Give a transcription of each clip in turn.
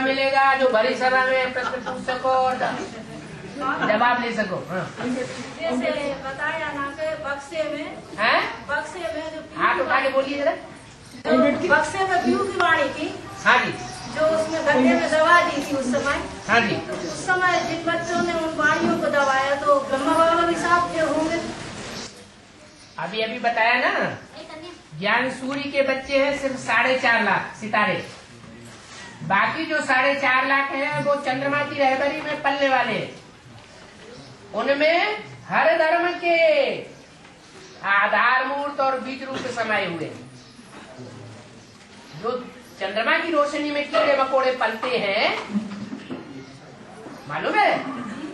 मिलेगा जो भरी सभा में प्रश्न पूछ सको और जवाब ले सको। हाँ। जैसे बताया ना कि बक्से में जो हाथ उठा के बोलिए जरा। बक्से में पीहू की वाणी थी। हाँ जी। जो उसमें गड्ढे में दवा दी थी उस समय। हाँ जी। उस समय जिन बच्चों ने उन वाणियों को दबाया तो ब्रह्मा बाबा भी साथ थे होंगे। अभी अभी बताया ना, ज्ञान सूर्य के बच्चे हैं सिर्फ 4.5 लाख सितारे, बाकी जो 4.5 लाख हैं वो चंद्रमा की रहबरी में पलने वाले। उनमें हर धर्म के आधार मूर्त और बीज रूप समाये हुए। जो चंद्रमा की रोशनी में कीड़े मकोड़े पलते हैं, मालूम है,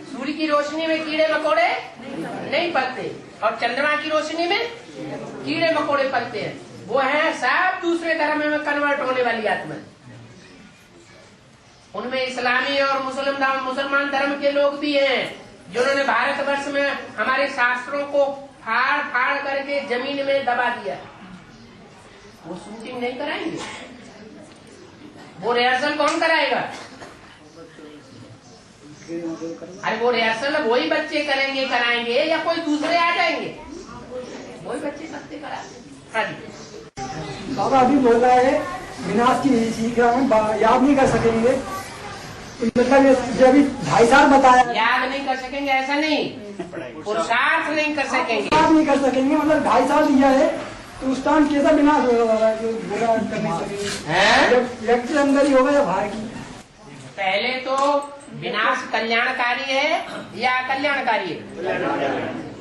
सूर्य की रोशनी में कीड़े मकोड़े नहीं पलते और चंद्रमा की रोशनी में कीड़े मकोड़े पलते हैं। वो है सब दूसरे धर्म में कन्वर्ट होने वाली आत्मा। उनमें इस्लामी और मुसलमान धर्म के लोग भी हैं, जिन्होंने भारतवर्ष में हमारे शास्त्रों को फाड़ फाड़ करके जमीन में दबा दिया। वो शूटिंग नहीं कराएंगे, वो रिहर्सल कौन कराएगा? अरे वो रिहर्सल वही बच्चे कराएंगे या कोई दूसरे आ जाएंगे? वही बच्चे सकते कराते। हाँ जी। बाबा अभी बोल रहा है विनाश की सीख रहा हूँ, याद नहीं कर सकेंगे, मतलब जो अभी 2.5 साल बताया, याद नहीं कर सकेंगे ऐसा नहीं, पुरुषार्थ नहीं कर सकेंगे, याद नहीं कर सकेंगे, मतलब 2.5 साल दिया है तो उस टाइम कैसा विनाश होगा बाबा? जो बुरा कर नहीं सकेंगे, व्यक्ति के अंदर ही होगा या बाहर की? पहले तो विनाश कल्याणकारी है या अकल्याणकारी है?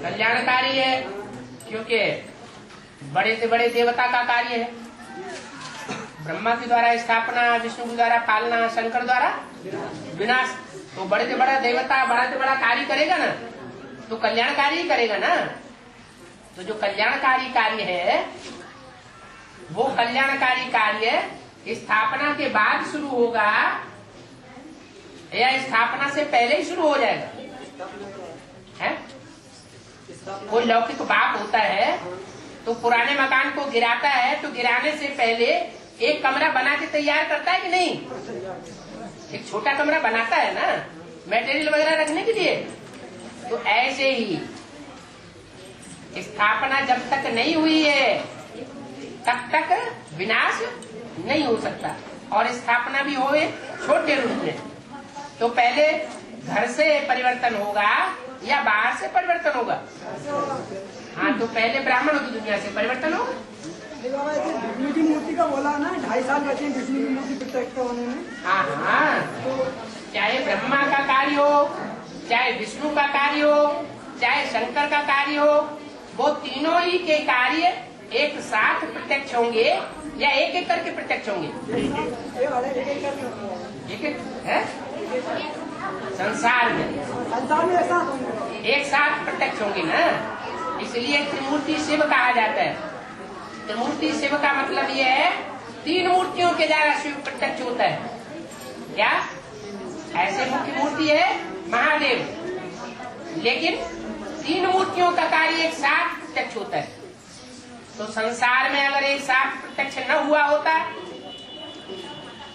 कल्याणकारी है, क्योंकि बड़े से बड़े देवता का कार्य है। ब्रह्मा के द्वारा स्थापना, विष्णु के द्वारा पालना, शंकर द्वारा विनाश। तो बड़े से बड़ा देवता बड़ा से बड़ा कार्य करेगा ना, तो कल्याणकारी ही करेगा ना। तो जो कल्याणकारी कार्य है, वो कल्याणकारी कार्य स्थापना के बाद शुरू होगा या स्थापना से पहले ही शुरू हो जाएगा? है? कोई लौकिक बाप होता है तो पुराने मकान को गिराता है, तो गिराने से पहले एक कमरा बना के तैयार करता है कि नहीं? एक छोटा कमरा बनाता है ना, मटेरियल वगैरह रखने के लिए। तो ऐसे ही स्थापना जब तक नहीं हुई है तब तक विनाश नहीं हो सकता, और स्थापना भी होए छोटे रूप में। तो पहले घर से परिवर्तन होगा या बाहर से परिवर्तन होगा? हाँ, तो पहले ब्राह्मणों की दुनिया से परिवर्तन होगा। विष्णु की मूर्ति का बोला ना 2.5 साल बचे विष्णु की मूर्ति प्रतिष्ठा होने में। हाँ, चाहे ब्रह्मा का कार्य हो, चाहे विष्णु का कार्य हो, चाहे शंकर का कार्य हो, वो तीनों ही के कार्य एक साथ प्रत्यक्ष होंगे या एक एक करके प्रत्यक्ष होंगे? एक है संसार में एक साथ प्रत्यक्ष होंगे ना। इसलिए त्रिमूर्ति शिव कहा जाता है। त्रिमूर्ति शिव का मतलब ये है 3 मूर्तियों के द्वारा शिव प्रत्यक्ष होता है। क्या? ऐसे मुख्य मूर्ति है महादेव, लेकिन 3 मूर्तियों का कार्य एक साथ प्रत्यक्ष होता है। तो संसार में अगर एक साथ प्रत्यक्ष न हुआ होता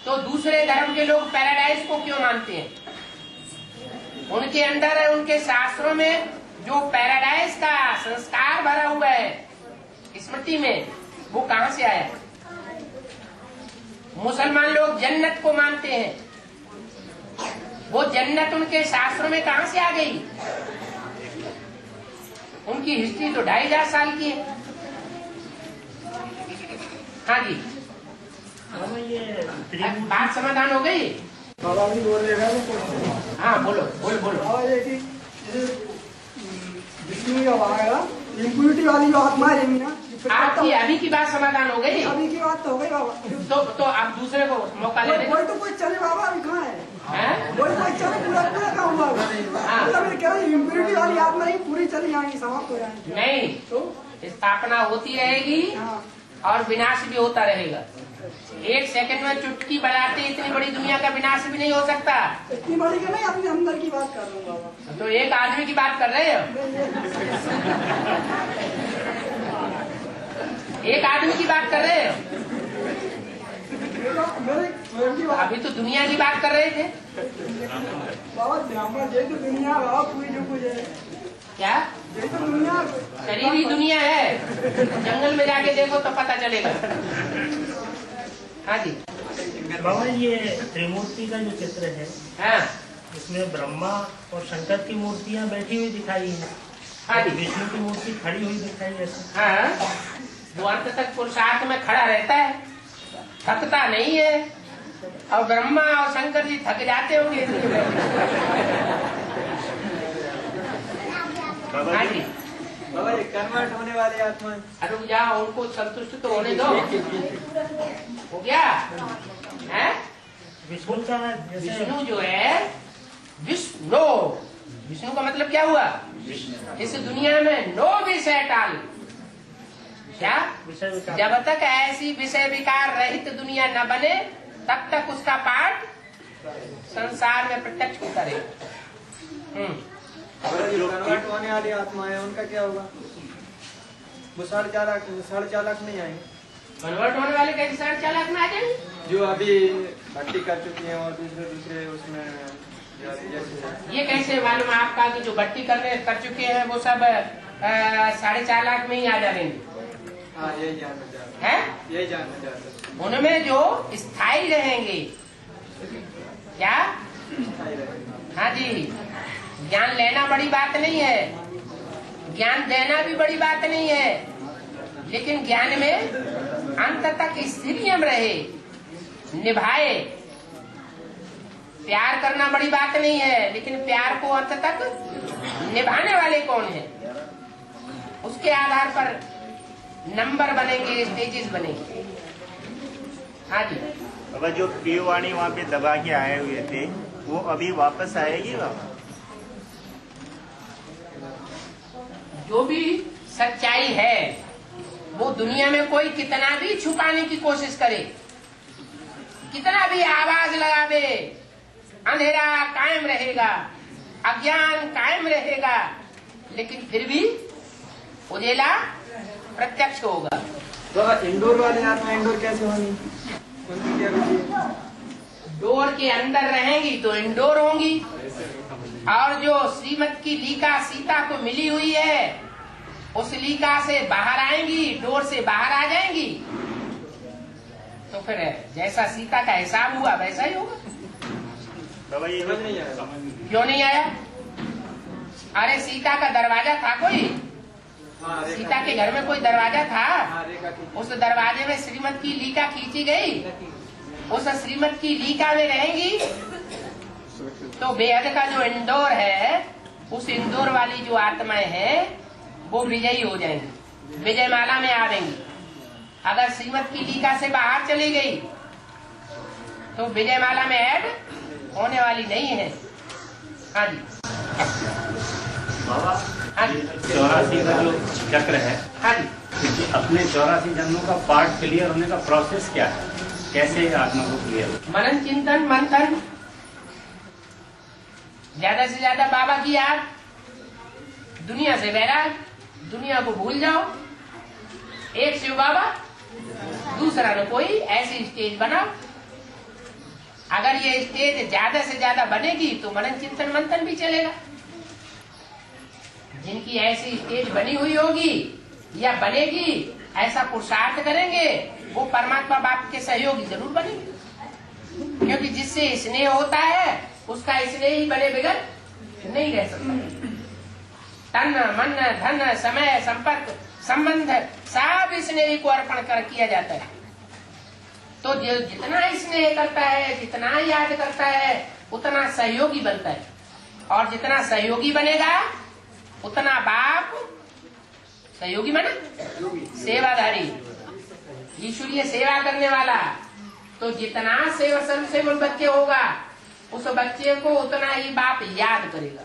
तो दूसरे धर्म के लोग पैराडाइज को क्यों मानते हैं? उनके अंदर उनके शास्त्रों में जो पैराडाइज का संस्कार भरा हुआ है स्मृति में, वो कहाँ से आया? मुसलमान लोग जन्नत को मानते हैं, वो जन्नत उनके शास्त्रों में कहाँ से आ गई? उनकी हिस्ट्री तो 2,500 साल की है। हाँ जी, बात समाधान हो गई? बाबा भी बोल रहे हैं। हाँ बोलो बोलो बोलो। विष्णु का आएगा, इम्प्यूरिटी वाली जो आत्मा रहेगी ना, आपकी अभी की बात समाधान हो गई? अभी की बात तो हो गई बाबा। तो आप दूसरे को मौका ले कोई तो कोई चले बाबा, अभी कहाँ है? कोई चले पूरा काम हुआ। मतलब कह रहे इम्प्यूरिटी वाली आत्मा ही पूरी चली जाएंगी, समाप्त हो जाएंगी। नहीं, तो स्थापना होती रहेगी और विनाश भी होता रहेगा। 1 सेकंड में चुटकी बजाते इतनी बड़ी दुनिया का विनाश भी नहीं हो सकता। इतनी बड़ी का नहीं, अपने अंदर की बात कर रहा हूँ बाबा। तो एक आदमी की बात कर रहे हो? एक आदमी की बात कर रहे हो? देखो मेरे की बात अभी तो दुनिया की बात कर रहे थे। बाबा ब्राह्मण जैसे दुनिया बाबा पूरी जो कुछ है क्या जैसे दुनिया शरीर दुनिया है, जंगल में जाके देखो तो पता चलेगा। हाँ जी बाबा ये त्रिमूर्ति का जो चित्र है, हाँ इसमें ब्रह्मा और शंकर की मूर्तियां बैठी हुई दिखाई है। हाँ जी विष्णु की मूर्ति खड़ी हुई दिखाई है। हाँ, वो अंत तक पुरुषार्थ में खड़ा रहता है, थकता नहीं है। और ब्रह्मा और शंकर जी थक जाते होंगे। हाँ जी बाबा ये कन्वर्ट होने वाली आत्मा अरे जाओ, उनको संतुष्ट तो होने दो। हो गया है? विष्णु का जैसे विष्णु जो है, विष्णु, विष्णु का मतलब क्या हुआ? इस दुनिया में नो विषय टाल। क्या? विषय विकार। जब तक ऐसी विषय विकार रहित दुनिया न बने तब तक उसका पाठ संसार में प्रत्यक्ष होता रहेगा। जो कन्वर्ट होने वाली आत्मा है उनका क्या होगा? वो 4.5 नहीं आएंगे? कन्वर्ट होने वाले कैसे 4.5 में आ जाएंगे? जो अभी भक्ति कर चुकी हैं और दूसरे उसमें जैसे ये कैसे मालूम आपका कि जो भट्टी कर चुके हैं वो सब 4.5 लाख में ही आ जाएंगे? हाँ यही जानना चाहता हैं? यही जानना चाहता उनमें जो स्थायी रहेंगे। क्या? हाँ जी, ज्ञान लेना बड़ी बात नहीं है, ज्ञान देना भी बड़ी बात नहीं है, लेकिन ज्ञान में अंत तक स्थिरियम रहे, निभाए। प्यार करना बड़ी बात नहीं है, लेकिन प्यार को अंत तक निभाने वाले कौन है? उसके आधार पर नंबर बनेंगे, स्टेजेस बनेंगे। हाँ जी बाबा, जो प्रियवाणी वहाँ पे दबा के आए हुए थे वो अभी वापस आएगी बाबा? जो भी सच्चाई है वो दुनिया में कोई कितना भी छुपाने की कोशिश करे, कितना भी आवाज लगावे, अंधेरा कायम रहेगा, अज्ञान कायम रहेगा, लेकिन फिर भी उजेला प्रत्यक्ष होगा। तो इंडोर वाली आत्मा इंडोर कैसे होनी? उनकी क्या विधि है? डोर के अंदर रहेंगी तो इंडोर होंगी, और जो श्रीमत की लीका सीता को मिली हुई है उस लीका से बाहर आएंगी, डोर से बाहर आ जाएंगी, तो फिर जैसा सीता का हिसाब हुआ वैसा ही होगा। बाबा ये समझ नहीं आया। क्यों नहीं आया? अरे सीता का दरवाजा था कोई, हाँ, रेखा- सीता के घर में कोई दरवाजा था, हाँ, रेखा की उस दरवाजे में श्रीमत की लीका खींची गई, उस श्रीमत की लीका में रहेंगी तो बेहद का जो इंदौर है, उस इंदौर वाली जो आत्माएं हैं वो विजयी हो जाएंगी, विजय माला में आवेंगी। अगर श्रीमत की लीका से बाहर चली गई तो विजय माला में ऐड होने वाली नहीं है। हाँ जी बाबा, हाँ जी 84 का जो चक्र है, हाँ जी अपने 84 जन्मों का पार्ट क्लियर होने का प्रोसेस क्या है? कैसे आत्मा को क्लियर? मनन चिंतन मंथन, ज्यादा से ज्यादा बाबा की याद, दुनिया से वैराग, दुनिया को भूल जाओ, एक शिव बाबा दूसरा न कोई, ऐसी स्टेज बनाओ। अगर ये स्टेज ज्यादा से ज्यादा बनेगी तो मनन चिंतन मंथन भी चलेगा। जिनकी ऐसी स्टेज बनी हुई होगी या बनेगी, ऐसा पुरुषार्थ करेंगे, वो परमात्मा बाप के सहयोगी जरूर बनेंगे, क्योंकि जिससे स्नेह होता है उसका स्नेह ही बने बगैर नहीं रह सकता। तन मन धन समय संपर्क संबंध सब स्नेह को अर्पण कर किया जाता है। तो जो जितना स्नेह करता है, जितना याद करता है, उतना सहयोगी बनता है, और जितना सहयोगी बनेगा उतना बाप सहयोगी बना, सेवाधारी, ईश्वरीय सेवा करने वाला। तो जितना सेवा बच्चे होगा उस बच्चे को उतना ही बाप याद करेगा।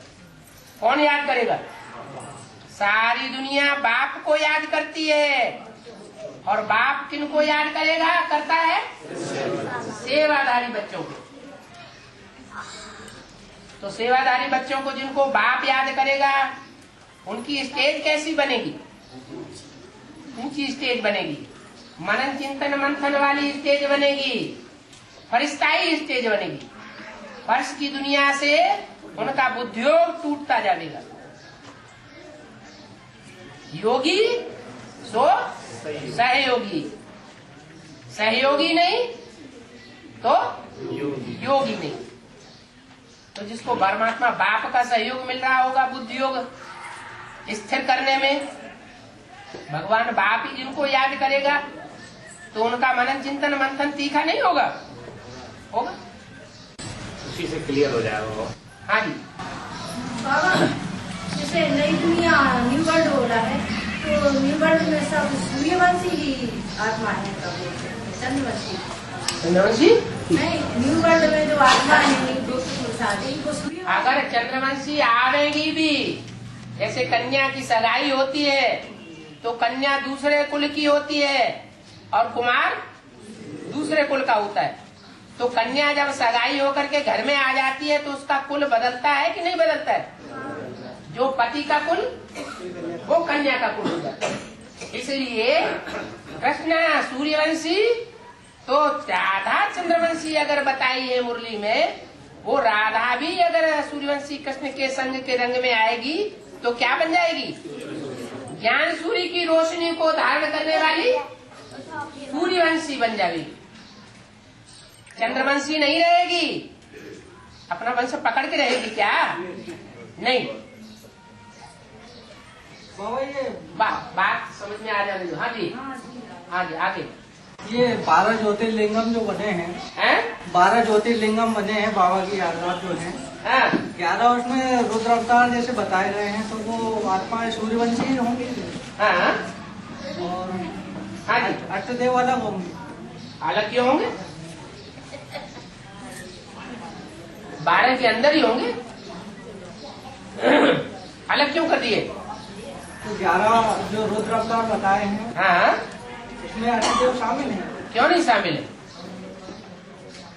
कौन याद करेगा? सारी दुनिया बाप को याद करती है, और बाप किनको याद करेगा करता है? सेवाधारी बच्चों को। तो सेवाधारी बच्चों को जिनको बाप याद करेगा उनकी स्टेज कैसी बनेगी? ऊंची स्टेज बनेगी, मनन चिंतन मंथन वाली स्टेज बनेगी, फरिश्ताई स्टेज बनेगी। फर्श की दुनिया से उनका बुद्धियोग टूटता जाएगा। योगी सो सहयोगी, सहयोगी नहीं तो योगी नहीं। तो जिसको परमात्मा बाप का सहयोग मिल रहा होगा बुद्धियोग स्थिर करने में, भगवान बाप ही जिनको याद करेगा तो उनका मनन चिंतन मंथन तीखा नहीं होगा, होगा उसी से क्लियर हो जाएगा वो। हाँ जी बाबा, जैसे नई दुनिया न्यू वर्ल्ड हो रहा है, तो न्यू वर्ल्ड में सब सूर्यवंशी ही आत्मा है, चंद्रवंशी चंद्रवंशी नहीं। न्यू वर्ल्ड में जो आत्मा है इनको सूर्य, अगर चंद्रवंशी आवेगी भी, जैसे कन्या की सगाई होती है तो कन्या दूसरे कुल की होती है और कुमार दूसरे कुल का होता है। तो कन्या जब सगाई होकर के घर में आ जाती है तो उसका कुल बदलता है कि नहीं बदलता है? जो पति का कुल वो कन्या का कुल हो जाता है। इसलिए कृष्ण सूर्यवंशी तो राधा चंद्रवंशी अगर बताई है मुरली में, वो राधा भी अगर सूर्यवंशी कृष्ण के संग के रंग में आएगी तो क्या बन जाएगी? ज्ञान सूर्य की रोशनी को धारण करने वाली सूर्यवंशी बन जाएगी, चंद्रवंशी नहीं रहेगी। अपना वंश पकड़ के रहेगी क्या? नहीं। बाबा ये बात समझ में आ जाने दो। हाँ जी, हाँ जी आगे। ये 12 ज्योतिर्लिंगम जो बने हैं, 12 ज्योतिर्लिंगम बने हैं बाबा की यादगार जो है, 11 उसमें रुद्र अवतार जैसे बताए गए हैं, तो वो आत्माएं सूर्यवंशी होंगी। हाँ और हाँ जी, अष्टदेव अलग होंगे। अलग क्यों होंगे? 12 के अंदर ही होंगे। अलग क्यों कर दिए? तो 11 जो रुद्र अवतार बताए हैं, हाँ, उसमें अष्टदेव शामिल हैं। क्यों नहीं शामिल है?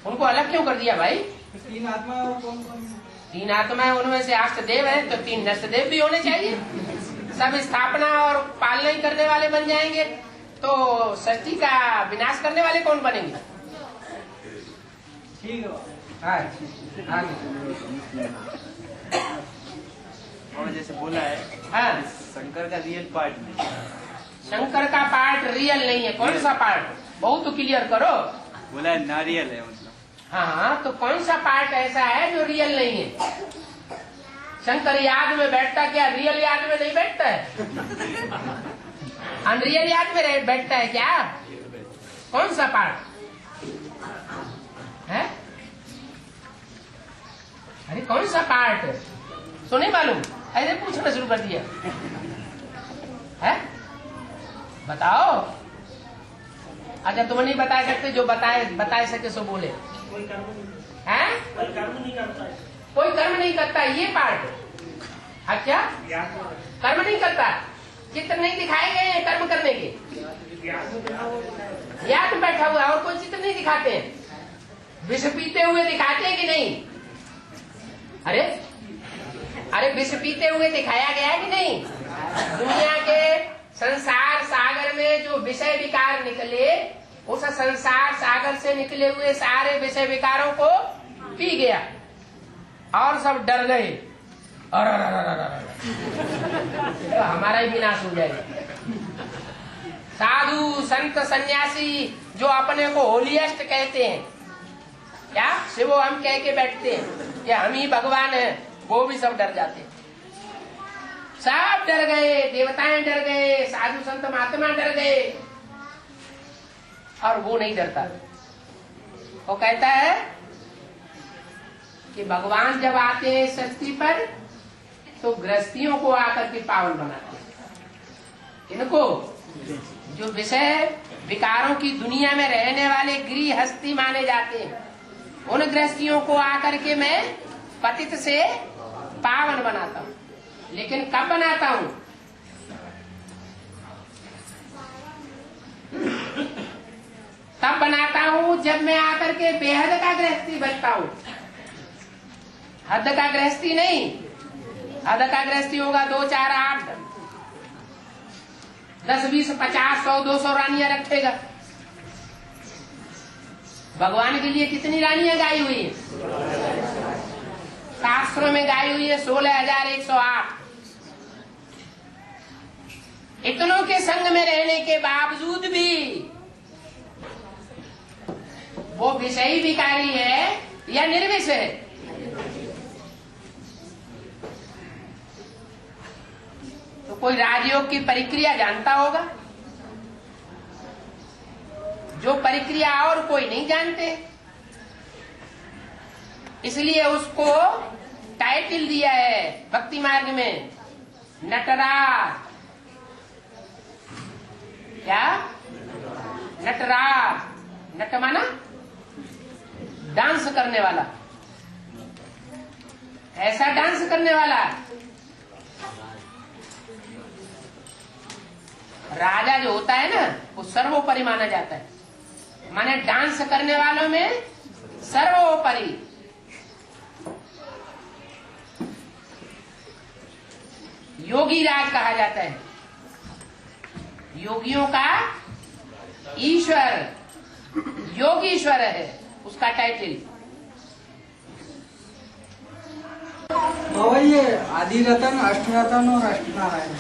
उनको अलग क्यों कर दिया भाई? 3 आत्मा और कौन कौन? 3 आत्माएं, उनमें से अष्टदेव है तो 3 नष्टदेव भी होने चाहिए। सब स्थापना और पालना ही करने वाले बन जाएंगे तो सृष्टि का विनाश करने वाले कौन बनेंगे? ठीक है। हाँ, और जैसे बोला है हाँ, शंकर का रियल पार्ट नहीं, शंकर का पार्ट रियल नहीं है। कौन सा पार्ट? बहुत तो क्लियर करो। बोला है नारियल है मतलब। हाँ, तो कौन सा पार्ट ऐसा है जो रियल नहीं है? शंकर याद में बैठता क्या रियल याद में नहीं बैठता है? अनरियल याद में बैठता है क्या? कौन सा पार्ट है? अरे कौन सा पार्ट? तो नहीं मालूम, ऐसे पूछना शुरू कर दिया है? बताओ। अच्छा तुम नहीं बता सकते, जो बताए सके सो बोले। हैं? कोई कर्म नहीं करता ये पार्ट। अच्छा, कर्म नहीं करता, चित्र नहीं दिखाए गए हैं कर्म करने के, याद में बैठा हुआ और कोई चित्र नहीं दिखाते हैं। विष पीते हुए दिखाते हैं कि नहीं? अरे विष पीते हुए दिखाया गया है कि नहीं? दुनिया के संसार सागर में जो विषय विकार निकले, उस संसार सागर से निकले हुए सारे विषय विकारों को पी गया और सब डर गए, तो हमारा ही विनाश हो जाएगा। साधु संत सन्यासी जो अपने को होलिएस्ट कहते हैं, क्या शिवो हम कह के बैठते हैं कि हम ही भगवान हैं, वो भी सब डर जाते हैं। सब डर गए, देवताएं डर गए, साधु संत महात्मा डर गए, और वो नहीं डरता। वो कहता है कि भगवान जब आते हैं सृष्टि पर तो गृहस्थियों को आकर के पावन बनाते हैं। इनको जो विषय विकारों की दुनिया में रहने वाले गृहस्थी माने जाते हैं, उन गृहस्थियों को आकर के मैं पतित से पावन बनाता हूँ। लेकिन कब बनाता हूँ? तब बनाता हूँ जब मैं आकर के बेहद का गृहस्थी बनता हूँ, हद का गृहस्थी नहीं। हद का गृहस्थी होगा 2, 4, 8, 10, 20, 50, 100, 200 रानियां रखेगा। भगवान के लिए कितनी रानियां गाई हुई है? शास्त्रों में गाई हुई है 16,108। इतनों के संग में रहने के बावजूद भी वो विषयी विकारी है या निर्विष है? तो कोई राजयोग की प्रक्रिया जानता होगा, जो प्रक्रिया और कोई नहीं जानते, इसलिए उसको टाइटल दिया है भक्ति मार्ग में नटराज। क्या? नटराज। नट माना डांस करने वाला, ऐसा डांस करने वाला। राजा जो होता है ना, वो सर्वोपरि माना जाता है, माने डांस करने वालों में सर्वोपरि। योगी राज कहा जाता है, योगियों का ईश्वर, योगीश्वर है उसका टाइटल। बाबा ये आदि रतन, अष्ट रतन और अष्ट नारायण,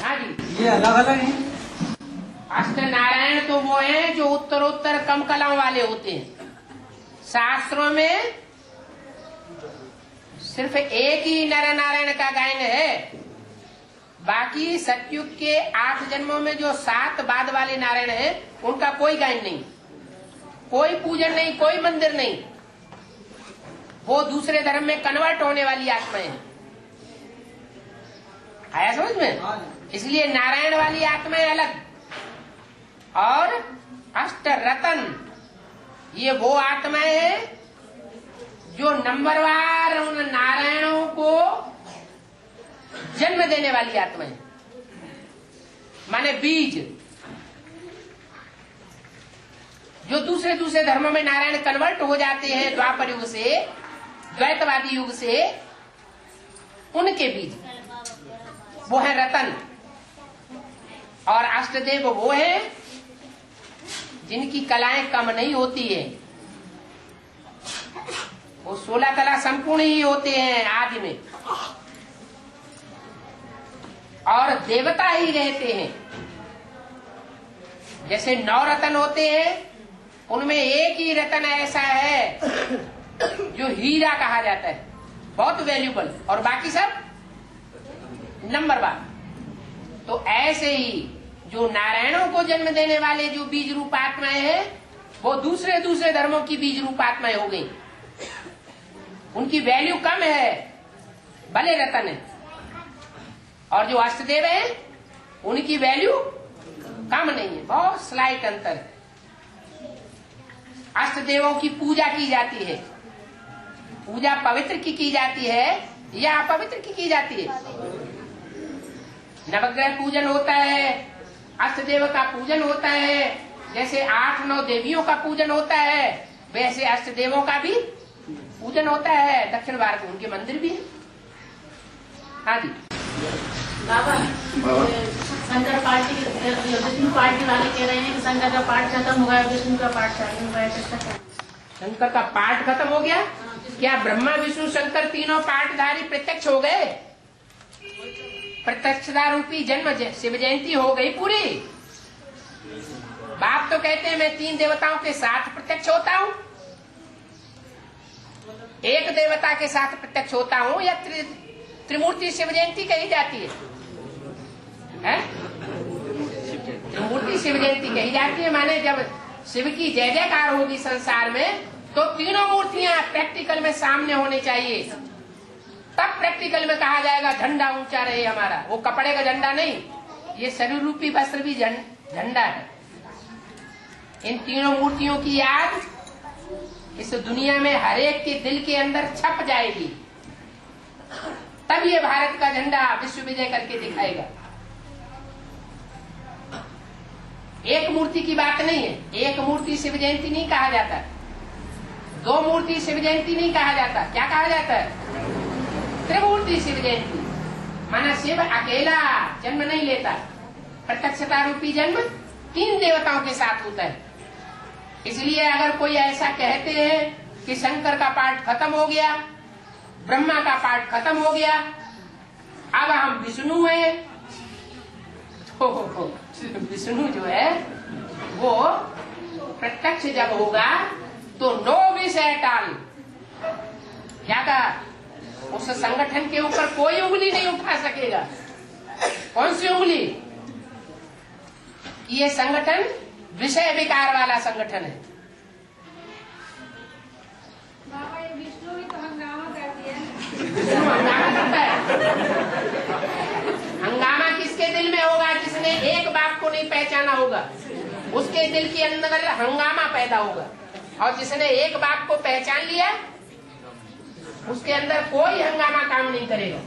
हाँ जी, ये अलग अलग हैं? अष्ट नारायण तो वो हैं जो उत्तरोत्तर कम कलाओं वाले होते हैं। शास्त्रों में सिर्फ एक ही नर नारायण का गायन है, बाकी सतयुग के 8 जन्मों में जो 7 बाद वाले नारायण हैं, उनका कोई गायन नहीं, कोई पूजन नहीं, कोई मंदिर नहीं। वो दूसरे धर्म में कन्वर्ट होने वाली आत्माएं हैं। आया समझ में? इसलिए नारायण वाली आत्माएं अलग, और अष्ट रतन ये वो आत्माएं हैं जो नंबरवार उन नारायणों को जन्म देने वाली आत्माएं, माने बीज। जो दूसरे दूसरे धर्मों में नारायण कन्वर्ट हो जाते हैं द्वापर युग से, द्वैतवादी युग से, उनके बीज वो है रतन। और अष्टदेव वो है जिनकी कलाएं कम नहीं होती है, वो 16 कला संपूर्ण ही होते हैं आदि में, और देवता ही रहते हैं। जैसे 9 रतन होते हैं, उनमें एक ही रतन ऐसा है जो हीरा कहा जाता है, बहुत वैल्यूबल, और बाकी सब नंबरवार। तो ऐसे ही जो नारायणों को जन्म देने वाले जो बीज रूप आत्माएं हैं, वो दूसरे दूसरे धर्मों की बीज रूप आत्माएं हो गई। उनकी वैल्यू कम है, भले रतन है। और जो अष्टदेव है, उनकी वैल्यू कम नहीं है, बहुत स्लाइट अंतर है। अष्टदेवों की पूजा की जाती है। पूजा पवित्र की जाती है या अपवित्र की जाती है? नवग्रह पूजन होता है, अष्टदेव का पूजन होता है। जैसे 8-9 देवियों का पूजन होता है, वैसे अष्टदेवों का भी पूजन होता है। दक्षिण भारत में उनके मंदिर भी है। हाँ जी बाबा, शंकर पार्टी विष्णु पार्टी वाले कह रहे हैं कि शंकर का पाठ खत्म हो गया, विष्णु का पाठ चालू हो गया। शंकर का पाठ खत्म हो गया? क्या ब्रह्मा विष्णु शंकर तीनों पाठधारी प्रत्यक्ष हो गए? प्रत्यक्षता रूपी जन्म शिव जयंती हो गई पूरी। बाप तो कहते हैं मैं 3 देवताओं के साथ प्रत्यक्ष होता हूँ, एक देवता के साथ प्रत्यक्ष होता हूँ, या त्रिमूर्ति शिव जयंती कही जाती है? त्रिमूर्ति शिव जयंती कही जाती है, माने जब शिव की जय जयकार होगी संसार में, तो तीनों मूर्तियां प्रैक्टिकल में सामने होनी चाहिए। तब प्रैक्टिकल में कहा जाएगा झंडा ऊंचा रहे हमारा। वो कपड़े का झंडा नहीं, ये शरीर रूपी वस्त्र भी झंडा है। इन तीनों मूर्तियों की याद इस दुनिया में हर एक के दिल के अंदर छप जाएगी, तब ये भारत का झंडा विश्व विजय करके दिखाएगा। एक मूर्ति की बात नहीं है, एक मूर्ति शिव जयंती नहीं कहा जाता, 2 मूर्ति शिव जयंती नहीं कहा जाता। क्या कहा जाता है? त्रिमूर्ति शिव जयंती। माना शिव अकेला जन्म नहीं लेता, प्रत्यक्षता रूपी जन्म 3 देवताओं के साथ होता है। इसलिए अगर कोई ऐसा कहते हैं कि शंकर का पाठ खत्म हो गया, ब्रह्मा का पाठ खत्म हो गया, अब हम विष्णु हैं, तो विष्णु जो है वो प्रत्यक्ष जब होगा तो नो विषय टाल। क्या कहा? उस संगठन के ऊपर कोई उंगली नहीं उठा सकेगा। कौन सी उंगली? ये संगठन विषय विकार वाला संगठन है। बाबा ये विष्णु भी तो हंगामा करती है। विष्णु हंगामा करता है। हंगामा किसके दिल में होगा? जिसने एक बाप को नहीं पहचाना होगा, उसके दिल के अंदर हंगामा पैदा होगा। और जिसने एक बाप को पहचान लिया, उसके अंदर कोई हंगामा काम नहीं करेगा।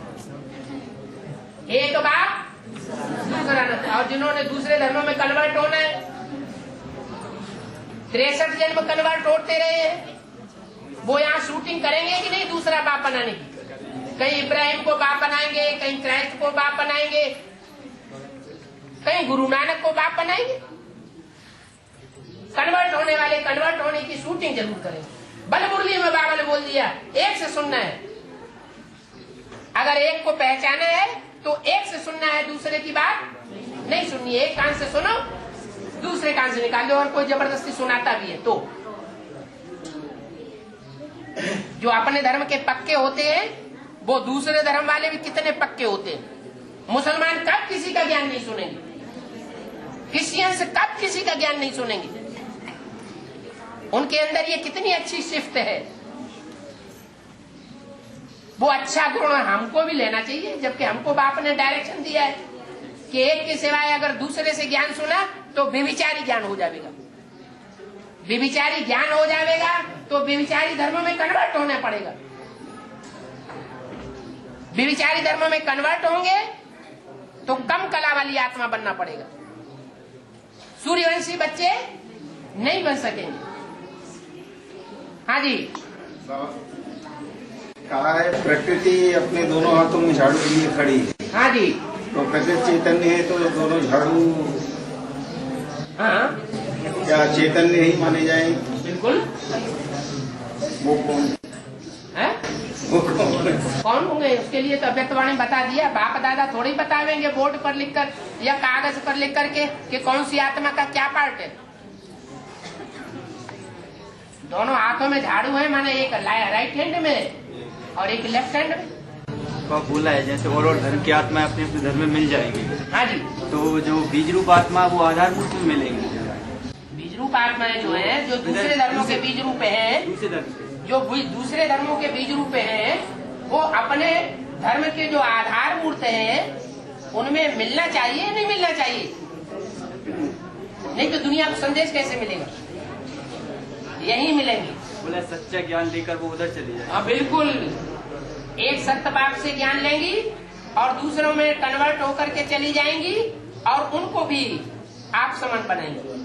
एक बाप दूसरा न। और जिन्होंने दूसरे धर्मों में कन्वर्ट होना है, 63 जन्म कन्वर्ट होते रहे हैं, वो यहाँ शूटिंग करेंगे कि नहीं दूसरा बाप बनाने की? कहीं इब्राहिम को बाप बनाएंगे, कहीं क्राइस्ट को बाप बनाएंगे, कहीं गुरु नानक को बाप बनाएंगे। कन्वर्ट होने वाले कन्वर्ट होने की शूटिंग जरूर करेंगे। बल मुरली में बाबा ने बोल दिया एक से सुनना है। अगर एक को पहचाना है तो एक से सुनना है, दूसरे की बात नहीं सुननी है। एक कान से सुनो, दूसरे कान से निकाल दो। और कोई जबरदस्ती सुनाता भी है तो जो अपने धर्म के पक्के होते हैं वो दूसरे धर्म वाले भी कितने पक्के होते हैं। मुसलमान कब किसी का ज्ञान नहीं सुनेंगे, क्रिश्चियन से कब किसी का ज्ञान नहीं सुनेंगे। उनके अंदर ये कितनी अच्छी शिफ्ट है। वो अच्छा गुण हमको भी लेना चाहिए, जबकि हमको बाप ने डायरेक्शन दिया है कि एक के सिवाय अगर दूसरे से ज्ञान सुना तो व्यभिचारी ज्ञान हो जाएगा। व्यभिचारी ज्ञान हो जाएगा तो व्यभिचारी धर्म में कन्वर्ट होना पड़ेगा। व्यभिचारी धर्म में कन्वर्ट होंगे तो कम कला वाली आत्मा बनना पड़ेगा। सूर्यवंशी बच्चे नहीं बन सकेंगे। हाँ जी, कहा है प्रकृति अपने दोनों हाथों में झाड़ू के लिए खड़ी है। हाँ जी, तो प्रकृति चैतन्य है तो दोनों झाड़ू हाँ क्या चैतन्य ही माने जाएंगे? बिल्कुल। वो कौन है? वो कौन? कौन होंगे उसके लिए तो अव्यक्तवाणी बता दिया। बाप दादा थोड़ी बतावेंगे बोर्ड पर लिखकर या कागज पर लिख करके कि कौन सी आत्मा का क्या पार्ट है। दोनों हाथों में झाड़ू है, माने एक राइट हैंड में और एक लेफ्ट हैंड में। तो बोला है जैसे और धर्म की आत्मा अपने अपने धर्म में मिल जाएगी। हाँ जी, तो जो बीज रूप आत्मा वो आधार रूप में मिलेंगी। बीज रूप आत्माएं जो है, जो दूसरे धर्मों के बीज रूप है, दूसरे धर्म जो दूसरे धर्मों के बीज रूप हैं, वो अपने धर्म के जो आधार मूर्त हैं उनमें मिलना चाहिए नहीं मिलना चाहिए? नहीं तो दुनिया को संदेश कैसे मिलेगा? यही मिलेंगे। बोला सच्चा ज्ञान लेकर वो उधर चली जाए। हाँ बिल्कुल, एक सत्य बाप से ज्ञान लेंगी और दूसरों में कन्वर्ट होकर के चली जाएंगी और उनको भी आप समान बनाएंगे।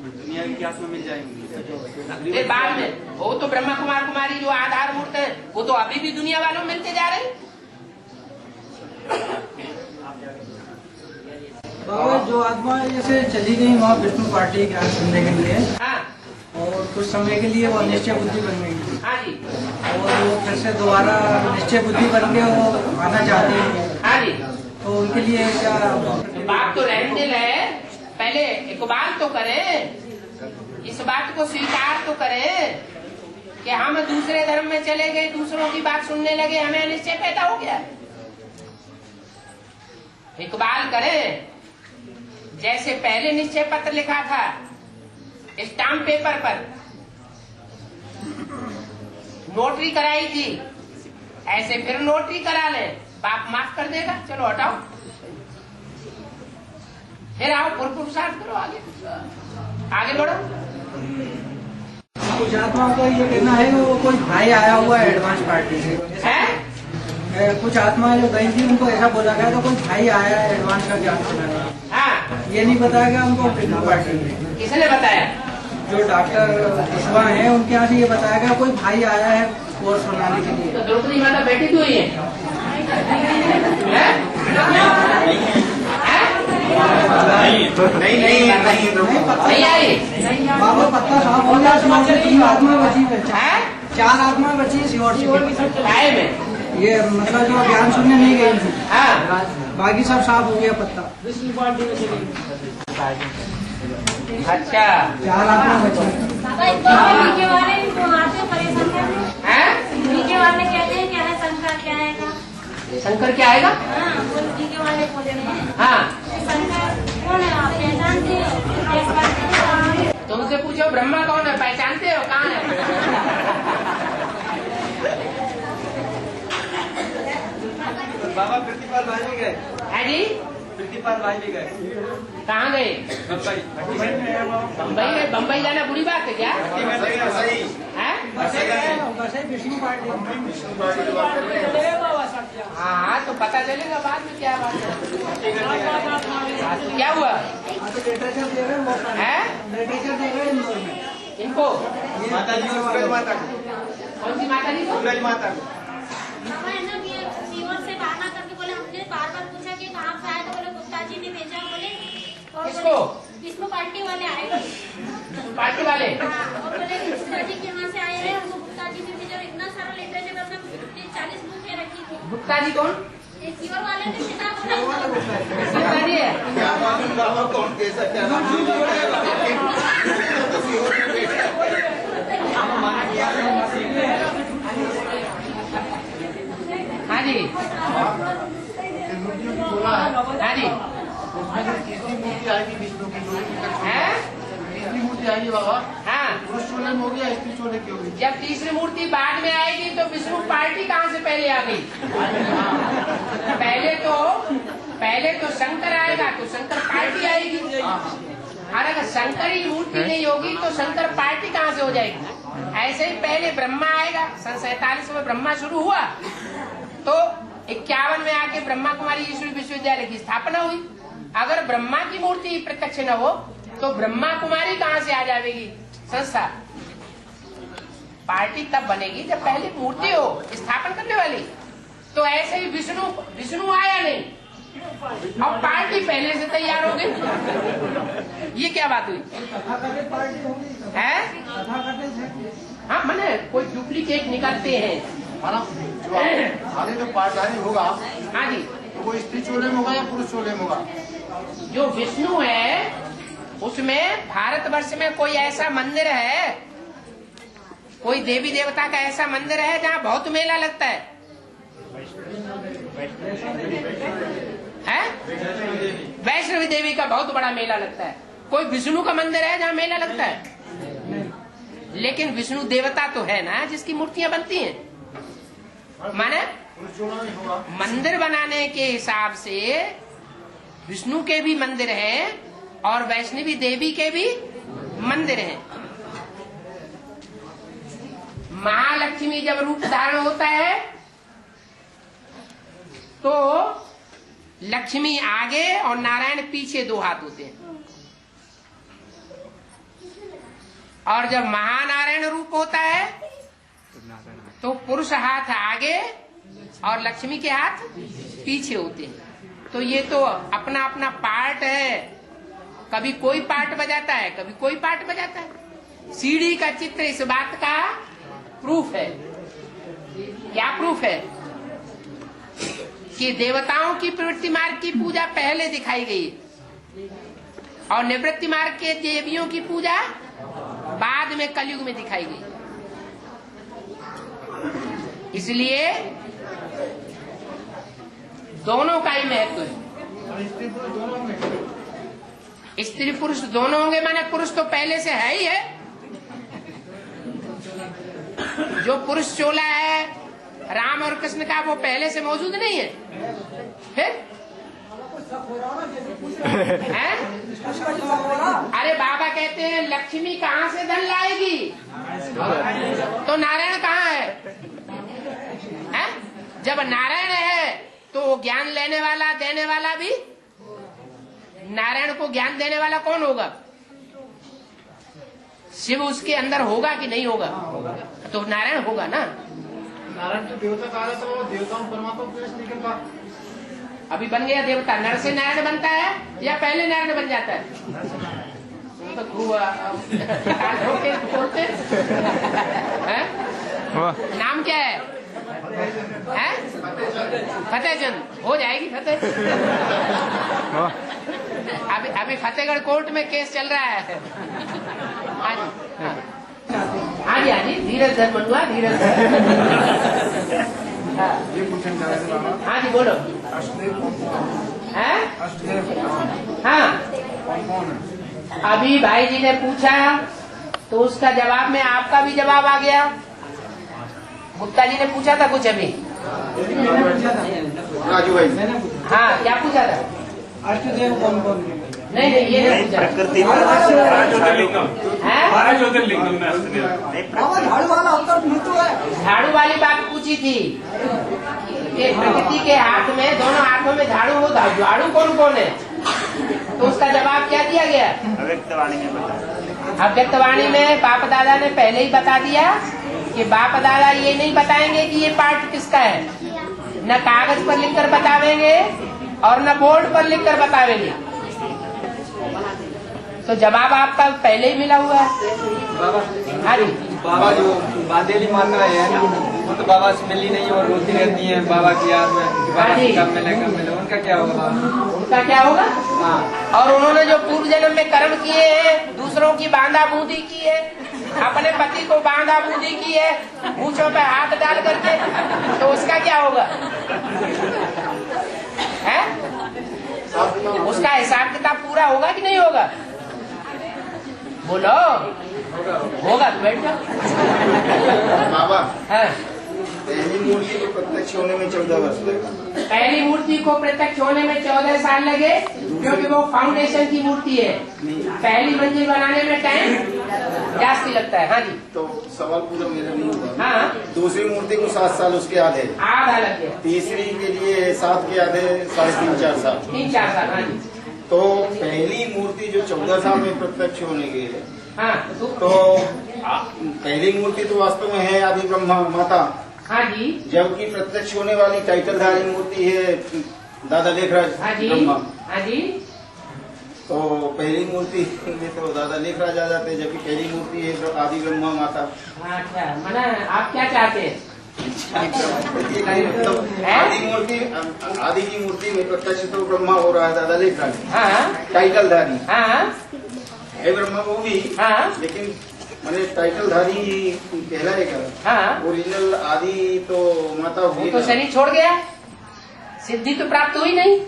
दुनिया की आत्मा मिल जाएंगी। फिर बाद में वो तो ब्रह्मा कुमार कुमारी जो आधार मूर्त है वो तो अभी भी दुनिया वालों मिलते जा रहे हैं। बाबा जो आत्मा जैसे चली गई वहाँ विष्णु पार्टी ज्ञान सुनने के लिए, हाँ और कुछ समय के लिए वो निश्चय बुद्धि बन गई, हाँ जी, और वो फिर से दोबारा निश्चय बुद्धि बन के वो आना चाहती है। हाँ जी, तो उनके लिए क्या बात तो रहने दिल है, पहले इकबाल तो करें, इस बात को स्वीकार तो करें कि हम दूसरे धर्म में चले गए, दूसरों की बात सुनने लगे, हमें निश्चय पैदा हो गया। इकबाल करें जैसे पहले निश्चय पत्र लिखा था स्टाम्प पेपर पर, नोटरी कराई थी, ऐसे फिर नोटरी करा ले, बाप माफ कर देगा। चलो हटाओ, फिर आओ पुरुषार्थ करो, आगे बढ़ो। कुछ आत्माओं का ये कहना है वो कोई भाई आया हुआ है एडवांस पार्टी से है? कुछ आत्माएं जो गई थी उनको ऐसा बोला गया तो कोई भाई आया है एडवांस का ज्ञान सुनाने। हाँ, ये नहीं बताया गया उनको विष्णु पार्टी में। किसने बताया? जो डॉक्टर कुशवाहा हैं उनके यहाँ से ये बताया गया कोई भाई आया है कोर्स बनाने के लिए। तो द्रौपदी माता बैठी तो हुई है? नहीं आई। बाबा पत्ता साफ हो गया, समाज में 3 आत्मा बची है, 4 आत्मा बची है शिवर में ये मतलब जो ज्ञान सुनने नहीं गई थी, हाँ बाकी सब साफ हो गया पत्ता। अच्छा 4 आत्मा बची है। बाबा इस बार नीचे वाले भी तो आते परेशान करते हैं। नीचे वाले कहते हैं क्या है शंकर क्या आएगा, शंकर क्या आएगा? हाँ वो नीचे वाले बोल रहे हैं। हाँ शंकर कौन है, आप पहचानते हो? तुमसे पूछो ब्रह्मा कौन है, पहचानते हो? कहाँ है? बाबा प्रतिपाल भाई भी गए, है जी? प्रतिपाल भाई भी गए, कहाँ गए? बम्बई गए। बम्बई जाना बुरी बात है क्या? सही है? विष्णु पार्टी हाँ तो पता चलेगा बाद में क्या बात है। हाँ, तो क्या हुआ लिटरेचर दे रहे हैं, है? लिटरेचर दे रहे हैं इंदौर में। इनको माता जी को, सूरज माता को, कौन सी माता जी को? सूरज माता को। बाबा है ना ये सीवर से बाहर करके बोले, हमने बार बार पूछा कि कहाँ से आए, तो बोले गुप्ता जी ने भेजा, बोले और किसको? विष्णु पार्टी वाले आए। पार्टी वाले? हाँ, और बोले कि गुप्ता जी कहाँ से आए हैं, हमको गुप्ता जी ने भेजा। इतना सारा लिटरेचर अपने 40 बुकें रखी थी। गुप्ता जी कौन? ये सीवर वाले ने किताब बनाई। गुप्ता जी है? क्या मालूम बाबा कौन कैसा क्या हाँ जी हाँ जी है? मूर्ति आएगी बाबा, हाँ पुरुष चोले में हो गया, स्त्री चोले की होगी। जब तीसरी मूर्ति बाद में आएगी तो विष्णु पार्टी कहाँ से पहले आ गई? पहले तो शंकर आएगा तो शंकर पार्टी आएगी, और अगर शंकर ही मूर्ति नहीं होगी तो शंकर पार्टी कहाँ से हो जाएगी? ऐसे ही पहले ब्रह्मा आएगा। सन 47 में ब्रह्मा शुरू हुआ तो 51 में आके ब्रह्मा कुमारी ईश्वरी विश्वविद्यालय की स्थापना हुई। अगर ब्रह्मा की मूर्ति प्रत्यक्ष न हो तो ब्रह्मा कुमारी कहाँ से आ जाएगी संस्था? पार्टी तब बनेगी जब पहले मूर्ति हो स्थापन करने वाली। तो ऐसे ही विष्णु आया नहीं और पार्टी पहले से तैयार हो गई। ये क्या बात हुई है? हाँ मैंने कोई डुप्लीकेट निकालते हैं। आगे जो पाठधारी होगा, हाँ जी, तो वो स्त्री चोले में होगा या पुरुष चोले में होगा? जो विष्णु है उसमें भारतवर्ष में कोई ऐसा मंदिर है, कोई देवी देवता का ऐसा मंदिर है जहाँ बहुत मेला लगता है? वैष्णवी देवी का बहुत बड़ा मेला लगता है। कोई विष्णु का मंदिर है जहाँ मेला लगता है? लेकिन विष्णु देवता तो है ना जिसकी मूर्तियां बनती हैं। माने मंदिर बनाने के हिसाब से विष्णु के भी मंदिर हैं और वैष्णवी देवी के भी मंदिर हैं। महालक्ष्मी जब रूप धारण होता है तो लक्ष्मी आगे और नारायण पीछे 2 हाथ होते हैं, और जब महानारायण रूप होता है तो पुरुष हाथ आगे और लक्ष्मी के हाथ पीछे होते हैं। तो ये तो अपना अपना पार्ट है, कभी कोई पार्ट बजाता है कभी कोई पार्ट बजाता है। सीढ़ी का चित्र इस बात का प्रूफ है। क्या प्रूफ है? कि देवताओं की प्रवृत्ति मार्ग की पूजा पहले दिखाई गई और निवृत्ति मार्ग के देवियों की पूजा बाद में कलयुग में दिखाई गई। इसलिए दोनों का ही महत्व है। स्त्री पुरुष दोनों होंगे, माने पुरुष तो पहले से है ही है। जो पुरुष चोला है राम और कृष्ण का, वो पहले से मौजूद नहीं है। फिर अरे बाबा कहते हैं लक्ष्मी कहाँ से धन लाएगी? तो नारायण कहाँ है? जब नारायण है तो ज्ञान लेने वाला देने वाला भी, नारायण को ज्ञान देने वाला कौन होगा? शिव उसके अंदर होगा कि नहीं होगा? तो नारायण होगा ना। नारायण तो देवता कहा था, वो देवताओं परमात्मा अभी बन गया देवता, नर से नारायण बनता है या पहले नारायण बन जाता है? तो बोलते हैं? नाम क्या है? फतेहचंद। हो जाएगी फतेह। अभी फतेहगढ़ कोर्ट में केस चल रहा है। हाँ जी धीरज धर बनुआ, धीरज धर। हाँ जी बोलो। हाँ अभी भाई जी ने पूछा तो उसका जवाब में आपका भी जवाब आ गया। गुप्ता जी ने पूछा था कुछ अभी। राजू भाई हाँ क्या पूछा था? अष्टदेव कौन कौन? नहीं ये नहीं पूछा। प्रकृति में 12 ज्योतिर्लिंगम में अष्टदेव। बाबा झाड़ू वाला उत्तर तो है। झाड़ू वाली बात पूछी थी कि प्रकृति के हाथ में, दोनों हाथों में झाड़ू हो, झाड़ू कौन कौन है? तो उसका जवाब क्या दिया गया? अव्यक्तवाणी में बताया। अव्यक्तवाणी में बाप दादा ने पहले ही बता दिया कि बाप दादा ये नहीं बताएंगे कि ये पार्ट किसका है, न कागज पर लिखकर बतावेंगे और न बोर्ड पर लिखकर बतावेंगे। तो जवाब आपका पहले ही मिला हुआ है। हाँ जी बाबा जो बादेली मान रहे हैं वो तो बाबा से मिली नहीं और रोती रहती है बाबा की याद में कि बाबा से कब मिले, उनका क्या होगा? उनका क्या होगा? हाँ और उन्होंने जो पूर्व जन्म में कर्म किए हैं, दूसरों की बांधा बूंदी की है, अपने पति को बांधा बूंदी की है मूंछों पे हाथ डाल करके, तो उसका क्या होगा? है उसका हिसाब किताब पूरा होगा कि नहीं होगा? बोलो। होगा तो बैठ जाओ। बाबा हाँ। पहली मूर्ति को प्रत्यक्ष होने में 14 वर्ष लगे। पहली मूर्ति को प्रत्यक्ष होने में 14 साल लगे क्योंकि वो फाउंडेशन की मूर्ति है। पहली मंजिल बनाने में टाइम जास्ती लगता है। हाँ जी तो सवाल पूरा मेरा नहीं हुआ। हाँ दूसरी मूर्ति को 7 साल उसके आधे, आधा लग गया। तीसरी के लिए 7 के आधे 3.5-4 साल। 3-4 साल। हाँ जी तो पहली मूर्ति जो 14 साल में प्रत्यक्ष होने की है, हाँ तो पहली मूर्ति तो वास्तव में है आदि ब्रह्मा माता। हाँ जी जबकि प्रत्यक्ष होने वाली टाइटलधारी मूर्ति है दादा लेखराज हाँ जी ब्रह्मा। हाँ जी। तो पहली मूर्ति में तो दादा लेखराज आ जाते हैं, जबकि पहली मूर्ति है आदि ब्रह्मा माता। अच्छा मना आप क्या चाहते हैं? आदि की मूर्ति में प्रत्यक्ष तो ब्रह्मा हो रहा है दादा लेखराज। हाँ टाइटलधारी हाँ है ब्रह्मा वो भी, हाँ लेकिन मैंने टाइटलधारी कहलाएगा। हाँ ओरिजिनल आदि तो माता वो होगी तो ना। शरीर छोड़ गया, सिद्धि तो प्राप्त हुई नहीं।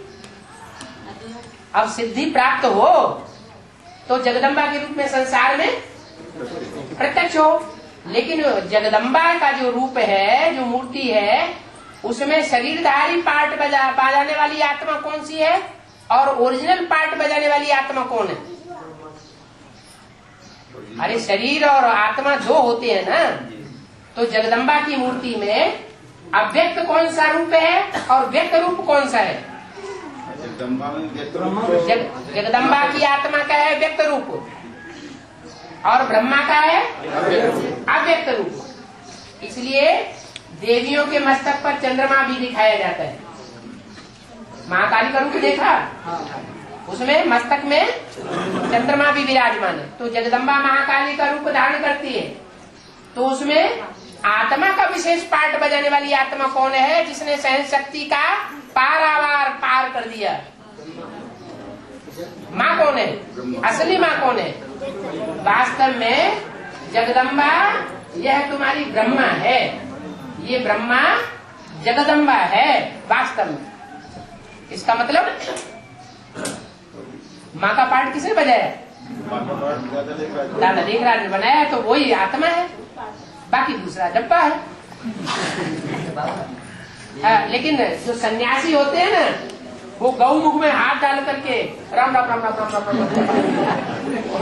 अब सिद्धि प्राप्त हो तो जगदम्बा के रूप में संसार में प्रत्यक्ष हो, लेकिन जगदम्बा का जो रूप है, जो मूर्ति है, उसमें शरीरधारी पार्ट बजाने वाली आत्मा कौन सी है और ओरिजिनल पार्ट बजाने वाली आत्मा कौन है? अरे शरीर और आत्मा दो होते हैं ना। तो जगदम्बा की मूर्ति में अव्यक्त कौन सा रूप है और व्यक्त रूप कौन सा है? जगदम्बा में व्यक्त रूप जगदम्बा की आत्मा का है व्यक्त रूप और ब्रह्मा का है अव्यक्त रूप। इसलिए देवियों के मस्तक पर चंद्रमा भी दिखाया जाता है। महाकाली का रूप देखा, उसमें मस्तक में चंद्रमा भी विराजमान है। तो जगदम्बा महाकाली का रूप धारण करती है, तो उसमें आत्मा का विशेष पार्ट बजाने वाली आत्मा कौन है, जिसने सहन शक्ति का पारावार पार कर दिया? माँ कौन है? असली माँ कौन है? वास्तव में जगदम्बा यह तुम्हारी ब्रह्मा है, ये ब्रह्मा जगदम्बा है वास्तव में। इसका मतलब माँ का पार्ट किसने बजाया? दादा लेखराज ने बनाया, तो वही आत्मा है, बाकी दूसरा डब्बा है। लेकिन जो सन्यासी होते हैं ना, वो गौमुख में हाथ डाल करके राम राम राम राम राम राम राम,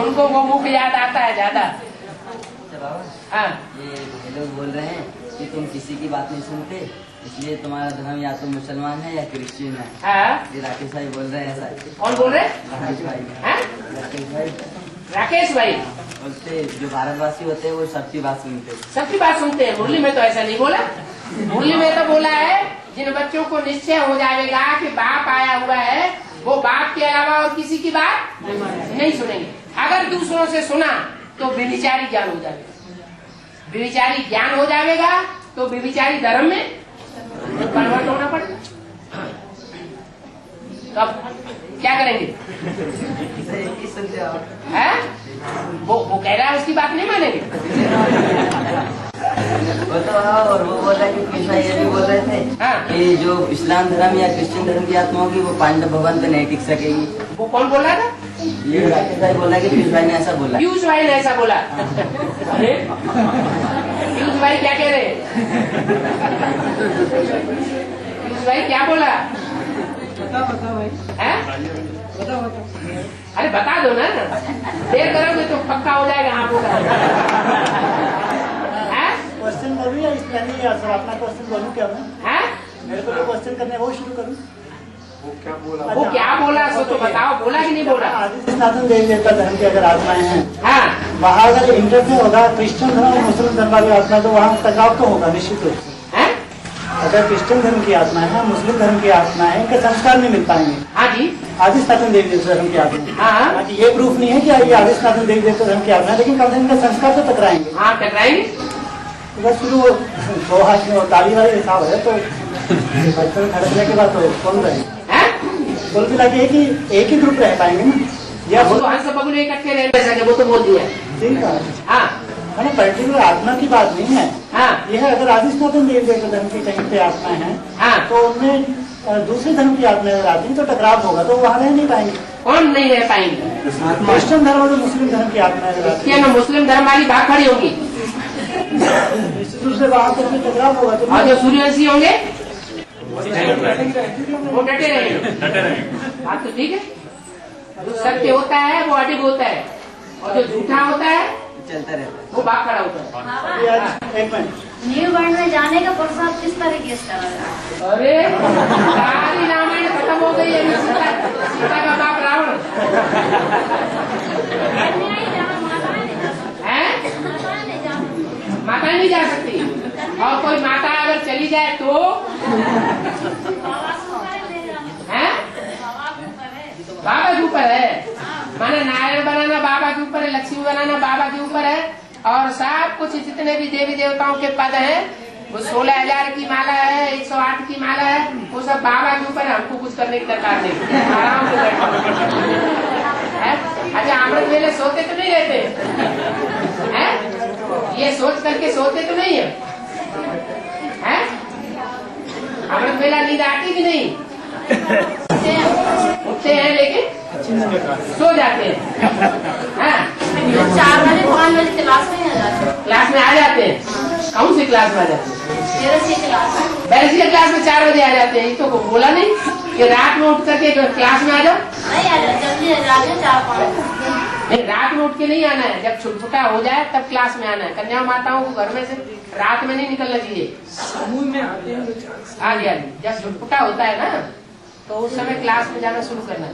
उनको वो मुख याद आता है ज्यादा। हाँ ये लोग बोल रहे हैं कि तुम किसी की बात नहीं सुनते, इसलिए तुम्हारा धर्म या तो मुसलमान है या क्रिश्चियन है। हाँ ये राकेश भाई बोल रहे हैं ऐसा। कौन बोल रहे हैं? राकेश भाई। राकेश भाई। राकेश भाई बोलते जो भारतवासी होते हैं वो सबकी बात सुनते हैं। सबकी बात सुनते हैं। मुरली में तो ऐसा नहीं बोला। मुरली में तो बोला है जिन बच्चों को निश्चय हो जाएगा कि बाप आया हुआ है, वो बाप के अलावा और किसी की बात नहीं सुनेंगे। अगर दूसरों से सुना तो व्यभिचारी ज्ञान हो जाएगा, व्यभिचारी ज्ञान हो जाएगा तो व्यभिचारी धर्म में कन्वर्ट होना पड़ेगा। तो अब क्या करेंगे? है? वो कह रहा है उसकी बात नहीं मानेंगे। वो तो और वो बोल रहा है कि पीयूष भाई ये भी बोल रहे थे कि जो इस्लाम धर्म या क्रिश्चियन धर्म की आत्मा होगी वो पांडव भवन पे नहीं टिक सकेगी। वो कौन बोल रहा था? ये राकेश भाई बोला कि पीयूष भाई ने ऐसा बोला। पीयूष भाई ने ऐसा बोला? अरे पीयूष भाई क्या कह रहे? पीयूष भाई क्या बोला? बता भाई। बता। अरे बता दो ना, देर करोगे तो पक्का हो जाएगा आपको। क्वेश्चन करूँ या इस्लामी आंसर? अपना क्वेश्चन बोलूँ क्या मैं? मेरे को जो क्वेश्चन करने वो शुरू करूँ? वो क्या बोला सो तो बताओ, बोला कि नहीं बोला? आदि सनातन देवी देवता धर्म की अगर आत्माएं हैं, हाँ, वहाँ अगर इंटरफेयर होगा क्रिश्चियन धर्म और मुस्लिम धर्म वाली आत्मा, तो वहाँ टकराव तो होगा निश्चित रूप से। अगर क्रिश्चियन धर्म की आत्मा है, मुस्लिम धर्म की आत्मा है, इनके संस्कार नहीं मिल पाएंगे। हाँ जी, आदि सनातन देवी देवता धर्म की आत्मा। हाँ, ये प्रूफ नहीं है कि ये आदि सनातन देवी देवता धर्म की आत्मा है, लेकिन कम से कम इनके संस्कार तो टकराएंगे। हाँ टकराएंगे। बस फिर वो 2 हाथ में ताली वाली हिसाब है, तो बचपन खड़कने के बाद तो कौन रहे, कुल मिला के एक ही ग्रुप रह पाएंगे ना। या वो तो हंस बबुल इकट्ठे रह सके, वो तो बोल दिया। ठीक है, हाँ, है ना, पर्टिकुलर आत्मा की बात नहीं है। हाँ, यह अगर आदि सनातन देवी देवता धर्म की कहीं पे आत्मा है, हाँ, तो उनमें दूसरे धर्म की आत्मा अगर आती है तो टकराव होगा, तो वहाँ रह नहीं पाएंगे। कौन नहीं रह पाएंगे? क्रिश्चियन धर्म और मुस्लिम धर्म की आत्मा अगर आती क्या ना मुस्लिम धर्म वाली बात खड़ी होगी, दूसरे वहाँ पर टकराव होगा। तो और जो सूर्यवंशी होंगे वो डटे रहेंगे। बात तो ठीक है, जो सत्य होता है वो अडिग होता है, और जो झूठा होता है चलता रहता है, वो भाग खड़ा होता है। एक मिनट, न्यू वर्ल्ड में जाने का प्रस्ताव किस तरीके से चला? अरे सारी रामायण खत्म हो गई है, सीता का बाप रावण है, माता नहीं जा सकती, और कोई माता अगर चली जाए तो है, बाबा के ऊपर है। माने नारायण बनाना बाबा के ऊपर है, लक्ष्मी बनाना बाबा के ऊपर है, और सब कुछ जितने भी देवी देवताओं के पद हैं, वो 16,000 की माला है, 108 की माला है, वो सब बाबा के ऊपर है। हमको कुछ करने की दरकार नहीं, आराम से बैठो। अच्छा, अमृत वेले सोते तो नहीं रहते हैं? ये सोच करके सोते तो नहीं है, हैं? अमृत वेला नींद आती कि नहीं? उठते हैं लेकिन सो जाते हैं। 4 बजे 5 बजे क्लास में आ जाते हैं। क्लास में आ जाते हैं। कौन सी क्लास में आ जाते हैं? बैरसी क्लास में। बैरसी क्लास में 4 बजे आ जाते हैं। तो बोला नहीं कि रात में उठ करके क्लास में आ जाओ? नहीं आ जाते, जल्दी आ जाते 4-5। नहीं, रात में उठ के नहीं आना है, जब छुटपुटा हो जाए तब क्लास में आना है। कन्या माताओं को घर में से रात में नहीं निकलना चाहिए। समूह में आते हैं लोग। हाँ जी, हाँ जी, जब छुटपुटा होता है ना तो उस समय क्लास में जाना शुरू करना है।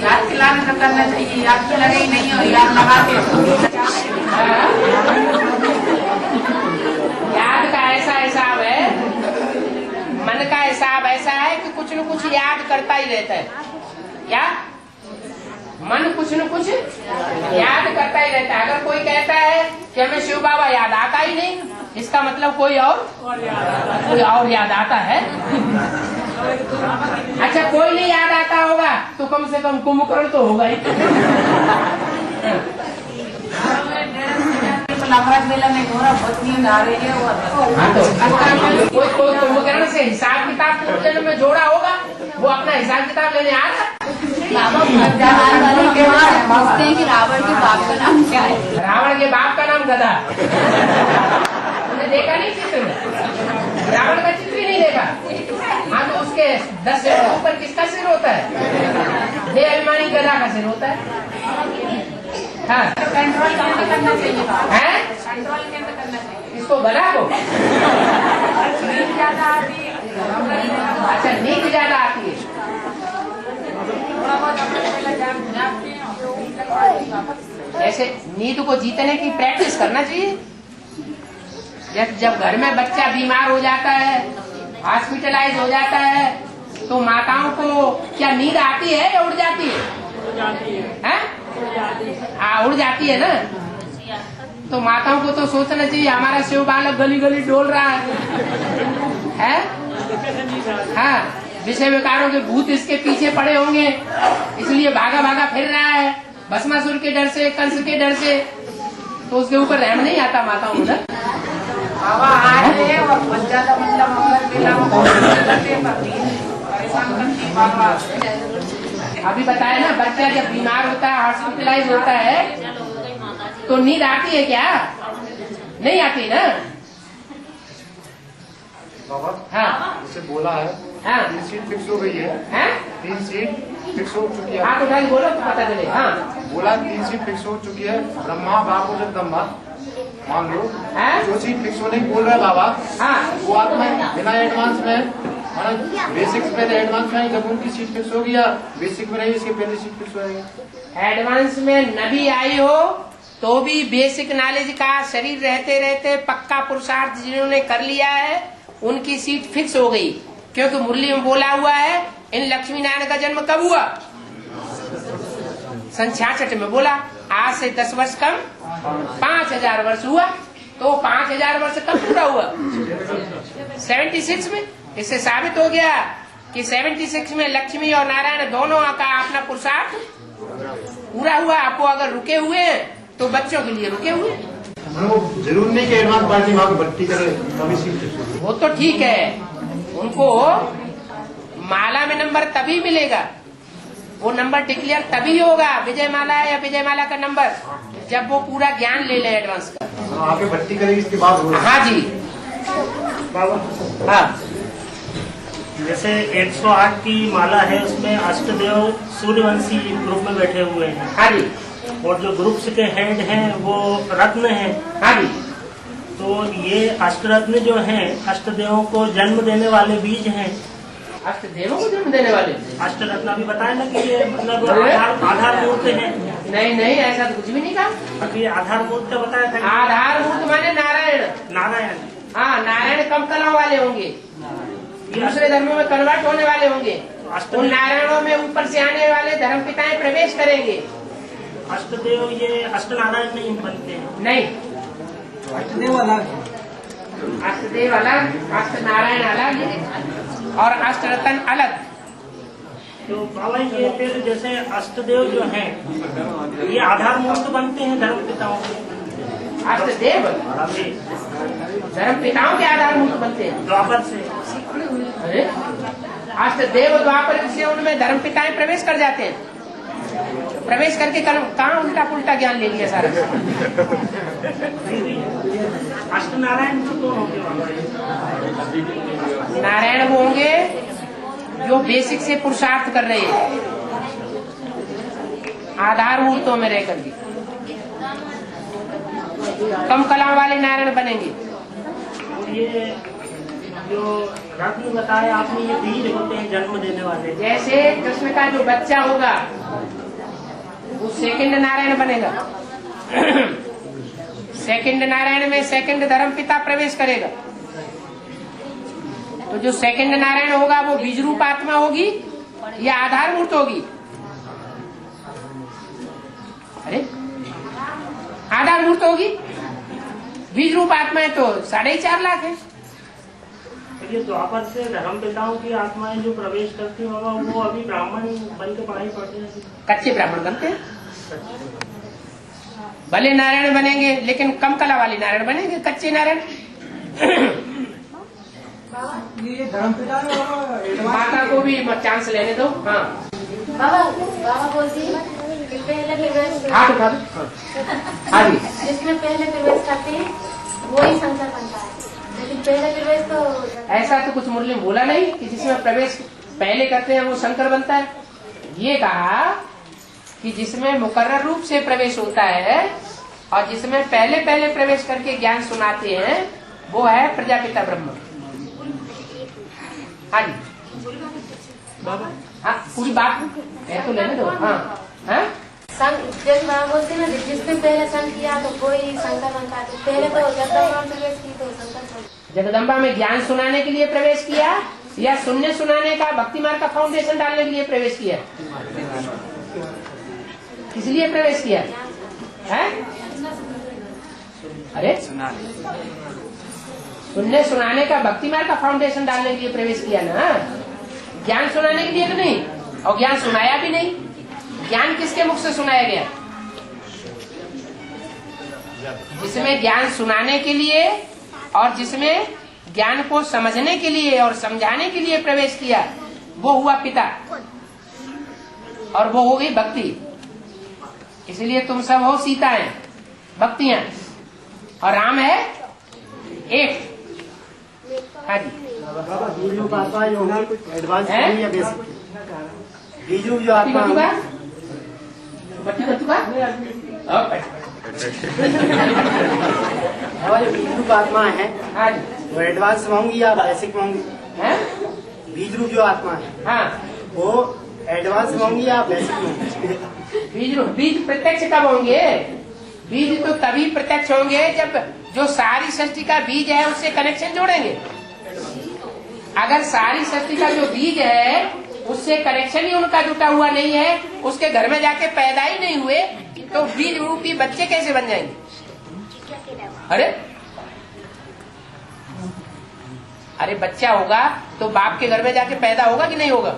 याद क्लास में करना चाहिए, याद की लगे नहीं हो, याद लगा के। याद का ऐसा हिसाब है, मन का हिसाब ऐसा है कि कुछ न कुछ याद करता ही रहता है। क्या? मन कुछ न कुछ याद करता ही रहता है। अगर कोई कहता है कि हमें शिव बाबा याद आता ही नहीं, इसका मतलब कोई और याद आता है। अच्छा, कोई नहीं याद आता होगा तो कम से कम कुंभकर्ण तो होगा ही। अमृत वेला में घोड़ा बहुत नींद आ रही है। कोई कुंभकर्ण से हिसाब किताब पूरे जन्म में जोड़ा होगा, वो अपना हिसाब किताब लेने आ रहा। पूछते हैं कि रावण के बाप का नाम क्या है? रावण के बाप का नाम गधा। तुमने देखा नहीं चित्र में? रावण का चित्र ही नहीं देखा। हाँ, तो उसके 10 सिर के ऊपर किसका सिर होता है? देवाभिमानी गधा का सिर होता है। हाँ, कंट्रोल कैसे करना चाहिए? है कंट्रोल कैसे करना चाहिए? इसको गधा को? नींद ज्यादा आती है। अच्छा, नींद ज्यादा आती है। थोड़ा बहुत अमृत वेला जागते हैं। ऐसे नींद को जीतने की प्रैक्टिस करना चाहिए। जब घर में बच्चा बीमार हो जाता है, हॉस्पिटलाइज हो जाता है, तो माताओं को क्या नींद आती है या उड़ जाती है? उड़ जाती है ना। तो माताओं को तो सोचना चाहिए हमारा शिव बालक गली गली डोल रहा है? हाँ, विषय विकारों के भूत इसके पीछे पड़े होंगे, इसलिए भागा भागा फिर रहा है भस्मासुर के डर से, कंस के डर से। तो उसके ऊपर रहम नहीं आता माताओं को ना। अभी बताया ना, बच्चा जब बीमार होता है, हॉस्पिटलाइज होता है, तो नींद आती है क्या? नहीं आती ना। बाबा, हाँ, जैसे बोला है, हाँ, 3 सीट फिक्स हो गई है। 3 सीट फिक्स हो चुकी है। आप उठा के बोलो तो पता चले। हाँ, बोला 3 सीट फिक्स हो चुकी है। ब्रह्मा बाप और जगदम्बा मान लो, जो सीट फिक्स होने की बोल रहे हैं बाबा, वो आत्मा बिना एडवांस में, बेसिक से पहले एडवांस में, जब उनकी सीट फिक्स हो गया, बेसिक में नहीं, इसके पहले सीट फिक्स हो जाएगा। एडवांस में न भी आई हो तो भी बेसिक नॉलेज का शरीर रहते रहते पक्का पुरुषार्थ जिन्होंने कर लिया है, उनकी सीट फिक्स हो गई। क्योंकि मुरली में बोला हुआ है, इन लक्ष्मी नारायण का जन्म कब हुआ? 66 में बोला। आज से 10 वर्ष कम 5000 वर्ष हुआ, तो 5000 वर्ष कब पूरा हुआ? 76 में। इससे साबित हो गया कि 76 में लक्ष्मी और नारायण दोनों का अपना पुरुषार्थ पूरा हुआ। आपको अगर रुके हुए तो बच्चों के लिए रुके हुए। जरूर नहीं कि एडवांस पार्टी वहाँ भर्ती करे, वो तो ठीक है, उनको माला में नंबर तभी मिलेगा, वो नंबर डिक्लेयर तभी होगा, विजय माला या विजय माला का नंबर, जब वो पूरा ज्ञान ले ले एडवांस का। आगे भर्ती करेगी इसके बाद होगा। हाँ जी बाबा, हाँ, जैसे 108 की माला है, उसमें अष्टदेव सूर्यवंशी ग्रुप में बैठे हुए हैं। हाँ जी। और जो ग्रुप्स के हेड हैं वो रत्न हैं। हाँ जी। तो ये अष्टरत्न जो हैं, अष्टदेवों को जन्म देने वाले बीज हैं। अष्टदेवों को जन्म देने वाले अष्टरत्न अभी बताया ना कि ये मतलब आधार मूर्त है। नहीं, ऐसा तो कुछ भी नहीं कहा। अभी आधार मूर्त का बताया था। आधार मूर्त माने नारायण। हाँ, नारायण कम कला वाले होंगे, दूसरे धर्मों में कन्वर्ट होने वाले होंगे। उन नारायणों में ऊपर से आने वाले धर्म पिताएं प्रवेश करेंगे। अष्टदेव ये अष्टनारायण नहीं बनते हैं। नहीं, अष्टदेव अलग, अष्टदेव अलग, अष्टनारायण अलग और अष्टरत्न अलग। तो बाबा ये फिर जैसे अष्टदेव जो हैं, ये आधार मूर्त बनते हैं धर्म पिताओं के। अष्टदेव धर्म पिताओं के आधार मूर्त बनते हैं द्वापर से। अरे अष्टदेव द्वापर से उनमें धर्म पिताएं प्रवेश कर जाते हैं। प्रवेश करके कहाँ उल्टा पुल्टा ज्ञान ले लिया सारा। अष्टनारायण तो कौन होंगे? नारायण वो होंगे जो बेसिक से पुरुषार्थ कर रहे हैं, आधार मूर्तों में रह करके कम कला वाले नारायण बनेंगे। ये जो रत्न बताया आपने, ये बीज होते हैं जन्म देने वाले। जैसे कृष्ण का जो बच्चा होगा वो सेकंड नारायण बनेगा। सेकंड नारायण में सेकंड धर्म पिता प्रवेश करेगा। तो जो सेकंड नारायण होगा वो बीज रूप आत्मा होगी या आधार मूर्त होगी? अरे आधार मूर्त होगी। बीज रूप आत्माएं तो 4.5 लाख है। ये द्वापर से धर्म पिताओं की आत्माएं जो प्रवेश करती होगा, वो अभी ब्राह्मण बन के पढ़ाई पढ़ते हैं। कच्चे ब्राह्मण बनते हैं, भले नारायण बनेंगे लेकिन कम कला वाले नारायण बनेंगे, कच्चे नारायण। ये धर्म पिता माता को भी चांस लेने दो। हाँ बाबा बोलती पहले प्रवेश, हाथ उठा दो। हाँ जी। जिसमें पहले प्रवेश करते हैं वो ही शंकर बनता है, लेकिन पहले प्रवेश तो ऐसा तो कुछ मुरली में बोला नहीं कि जिसमें प्रवेश पहले करते हैं वो शंकर बनता है। ये कहा कि जिसमें मुकर्रर रूप से प्रवेश होता है और जिसमें पहले प्रवेश करके ज्ञान सुनाते हैं वो है प्रजापिता ब्रह्म। हाँ जी, हाँ पूरी बात है तो लेने दो। हाँ जैसे बाबा बोलते हैं ना, जिसने पहले संग किया तो कोई शंकर बनता है। तो पहले तो जब प्रवेश की तो शंकर जगदम्बा में ज्ञान सुनाने के लिए प्रवेश किया या सुनने सुनाने का भक्ति मार्ग का फाउंडेशन डालने के लिए प्रवेश किया? किस लिए प्रवेश किया है? अरे सुनने सुनाने का भक्ति मार्ग का फाउंडेशन डालने के लिए प्रवेश किया ना, ज्ञान सुनाने के लिए तो नहीं। और ज्ञान सुनाया भी नहीं। ज्ञान किसके मुख से सुनाया गया? जिसमें ज्ञान सुनाने के लिए और जिसमें ज्ञान को समझने के लिए और समझाने के लिए प्रवेश किया, वो हुआ पिता और वो हो गई भक्ति। इसलिए तुम सब हो सीता है, भक्तियां, और राम है एक। हाँ जी, बीजू आत्मा जो है कुछ एडवांस नहीं या बेसिक? बीजू जो आत्मा हमारे बीज आत्मा है वो एडवांस मांगूंगी या बेसिक मांगूंगी? बीज रूप जो आत्मा है वो एडवांस मांगूंगी या बेसिक मांगूंगी? बीज प्रत्यक्ष कब होंगे? बीज तो तभी प्रत्यक्ष होंगे जब जो सारी सृष्टि का बीज है उससे कनेक्शन जोड़ेंगे। अगर सारी सृष्टि का जो बीज है उससे कनेक्शन ही उनका जुटा हुआ नहीं है, उसके घर में जाके पैदा ही नहीं हुए, तो बीज रूपी बच्चे कैसे बन जाएंगे? अरे बच्चा होगा तो बाप के घर में जाके पैदा होगा कि नहीं होगा?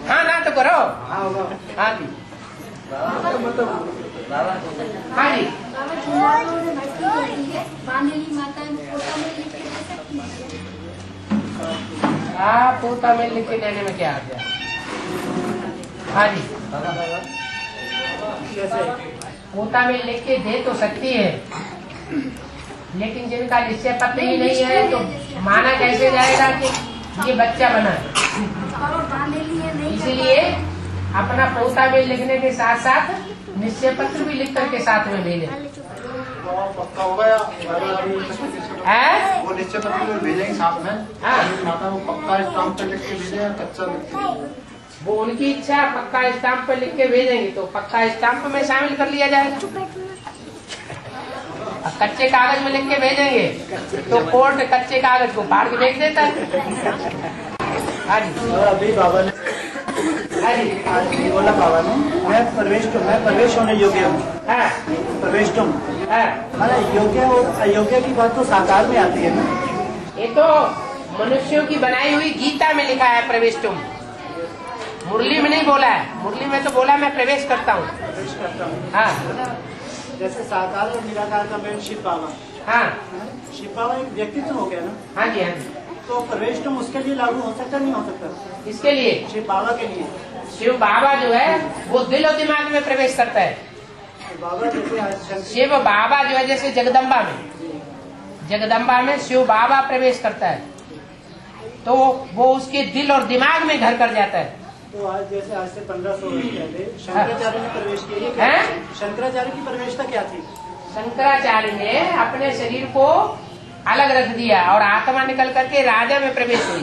हाँ ना तो करो। हाँ जी, हाँ जी, हाँ पोता में लिख के देने में क्या आ गया? हाँ जी, पोता में लिख के दे तो सकती है, लेकिन जिनका निश्चय पत्र ही नहीं है तो माना कैसे जाएगा कि ये बच्चा बना है? इसीलिए अपना पोता में लिखने के साथ साथ निश्चय पत्र भी लिख करके साथ में भेजे। पक्का होगा या वो निश्चय पत्र में भेजेंगे साथ में? माता वो पक्का स्टाम्प पे लिख के भेजे या कच्चा? वो उनकी इच्छा, पक्का स्टाम्प पे लिख के भेजेंगे तो पक्का स्टाम्प में शामिल कर लिया जाएगा। कच्चे कागज में लिख के भेजेंगे तो कोर्ट कच्चे कागज को फाड़ के भेज देता है। अभी बाबा ने बोला, बाबा ने मैं प्रवेश होने योग्य हूँ, प्रवेश तुम योग्य और अयोग्य की बात तो साकार में आती है ना। ये तो मनुष्यों की बनाई हुई गीता में लिखा है प्रवेश तुम, मुरली में नहीं बोला है। मुरली में तो बोला मैं प्रवेश करता हूँ। हाँ, जैसे साकार और निराकार का मेल शिव बाबा। हाँ, शिव बाबा एक व्यक्तित्व हो गया ना। हाँ जी, हाँ जी। तो प्रवेश तुम उसके लिए लागू हो सकता नहीं हो सकता? इसके लिए शिव बाबा के लिए शिव बाबा जो है वो दिल और दिमाग में प्रवेश करता है। शिव बाबा जो है जैसे जगदम्बा में शिव बाबा प्रवेश करता है तो वो उसके दिल और दिमाग में घर कर जाता है। तो आज जैसे आज से 1500 वर्ष पहले शंकराचार्य ने प्रवेश किया, शंकराचार्य की प्रवेशता क्या थी? शंकराचार्य ने अपने शरीर को अलग रख दिया और आत्मा निकल करके राजा में प्रवेश हुई।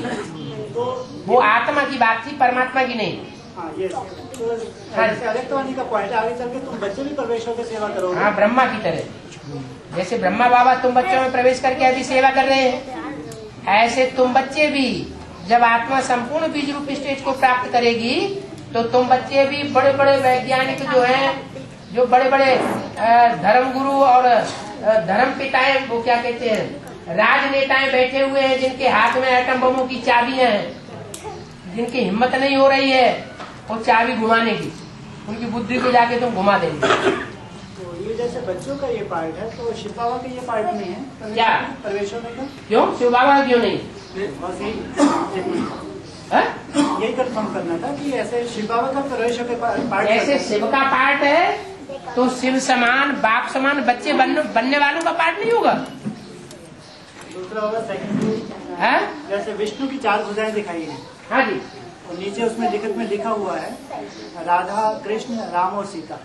तो वो आत्मा की बात थी, परमात्मा की नहीं। हाँ, ये तो अव्यक्तवाणी का पॉइंट। आगे चल के तुम बच्चे भी प्रवेश होकर सेवा करोगे। हाँ, ब्रह्मा की तरह। जैसे ब्रह्मा बाबा तुम बच्चों में प्रवेश करके अभी सेवा कर रहे हैं, ऐसे तुम बच्चे भी जब आत्मा संपूर्ण बीज रूप स्टेज को प्राप्त करेगी तो तुम बच्चे भी बड़े बड़े वैज्ञानिक जो हैं, जो बड़े बड़े धर्म गुरु और धर्म पिताएं, वो क्या कहते हैं, राजनेताएं बैठे हुए हैं जिनके हाथ में एटम बमों की चाबियां हैं, जिनकी हिम्मत नहीं हो रही है वो चाबी घुमाने की, उनकी बुद्धि को जाके तुम घुमा देंगे। तो ये जैसे बच्चों का ये पार्ट है तो शिव बाबा का ये पार्ट नहीं है क्या? प्रवेश होने का क्यों? शिव बाबा क्यों नहीं? बस यही कंफर्म करना था कि ऐसे शिव बाबा का प्रवेश होकर पार्ट, ऐसे शिव का पार्ट है तो शिव समान बाप समान बच्चे बनने वालों का पार्ट नहीं होगा। दूसरा होगा सेकंड, जैसे विष्णु की 4 भुजाएं दिखाई है। हाँ जी, और नीचे उसमें लिखत में लिखा हुआ है राधा कृष्ण राम और सीता,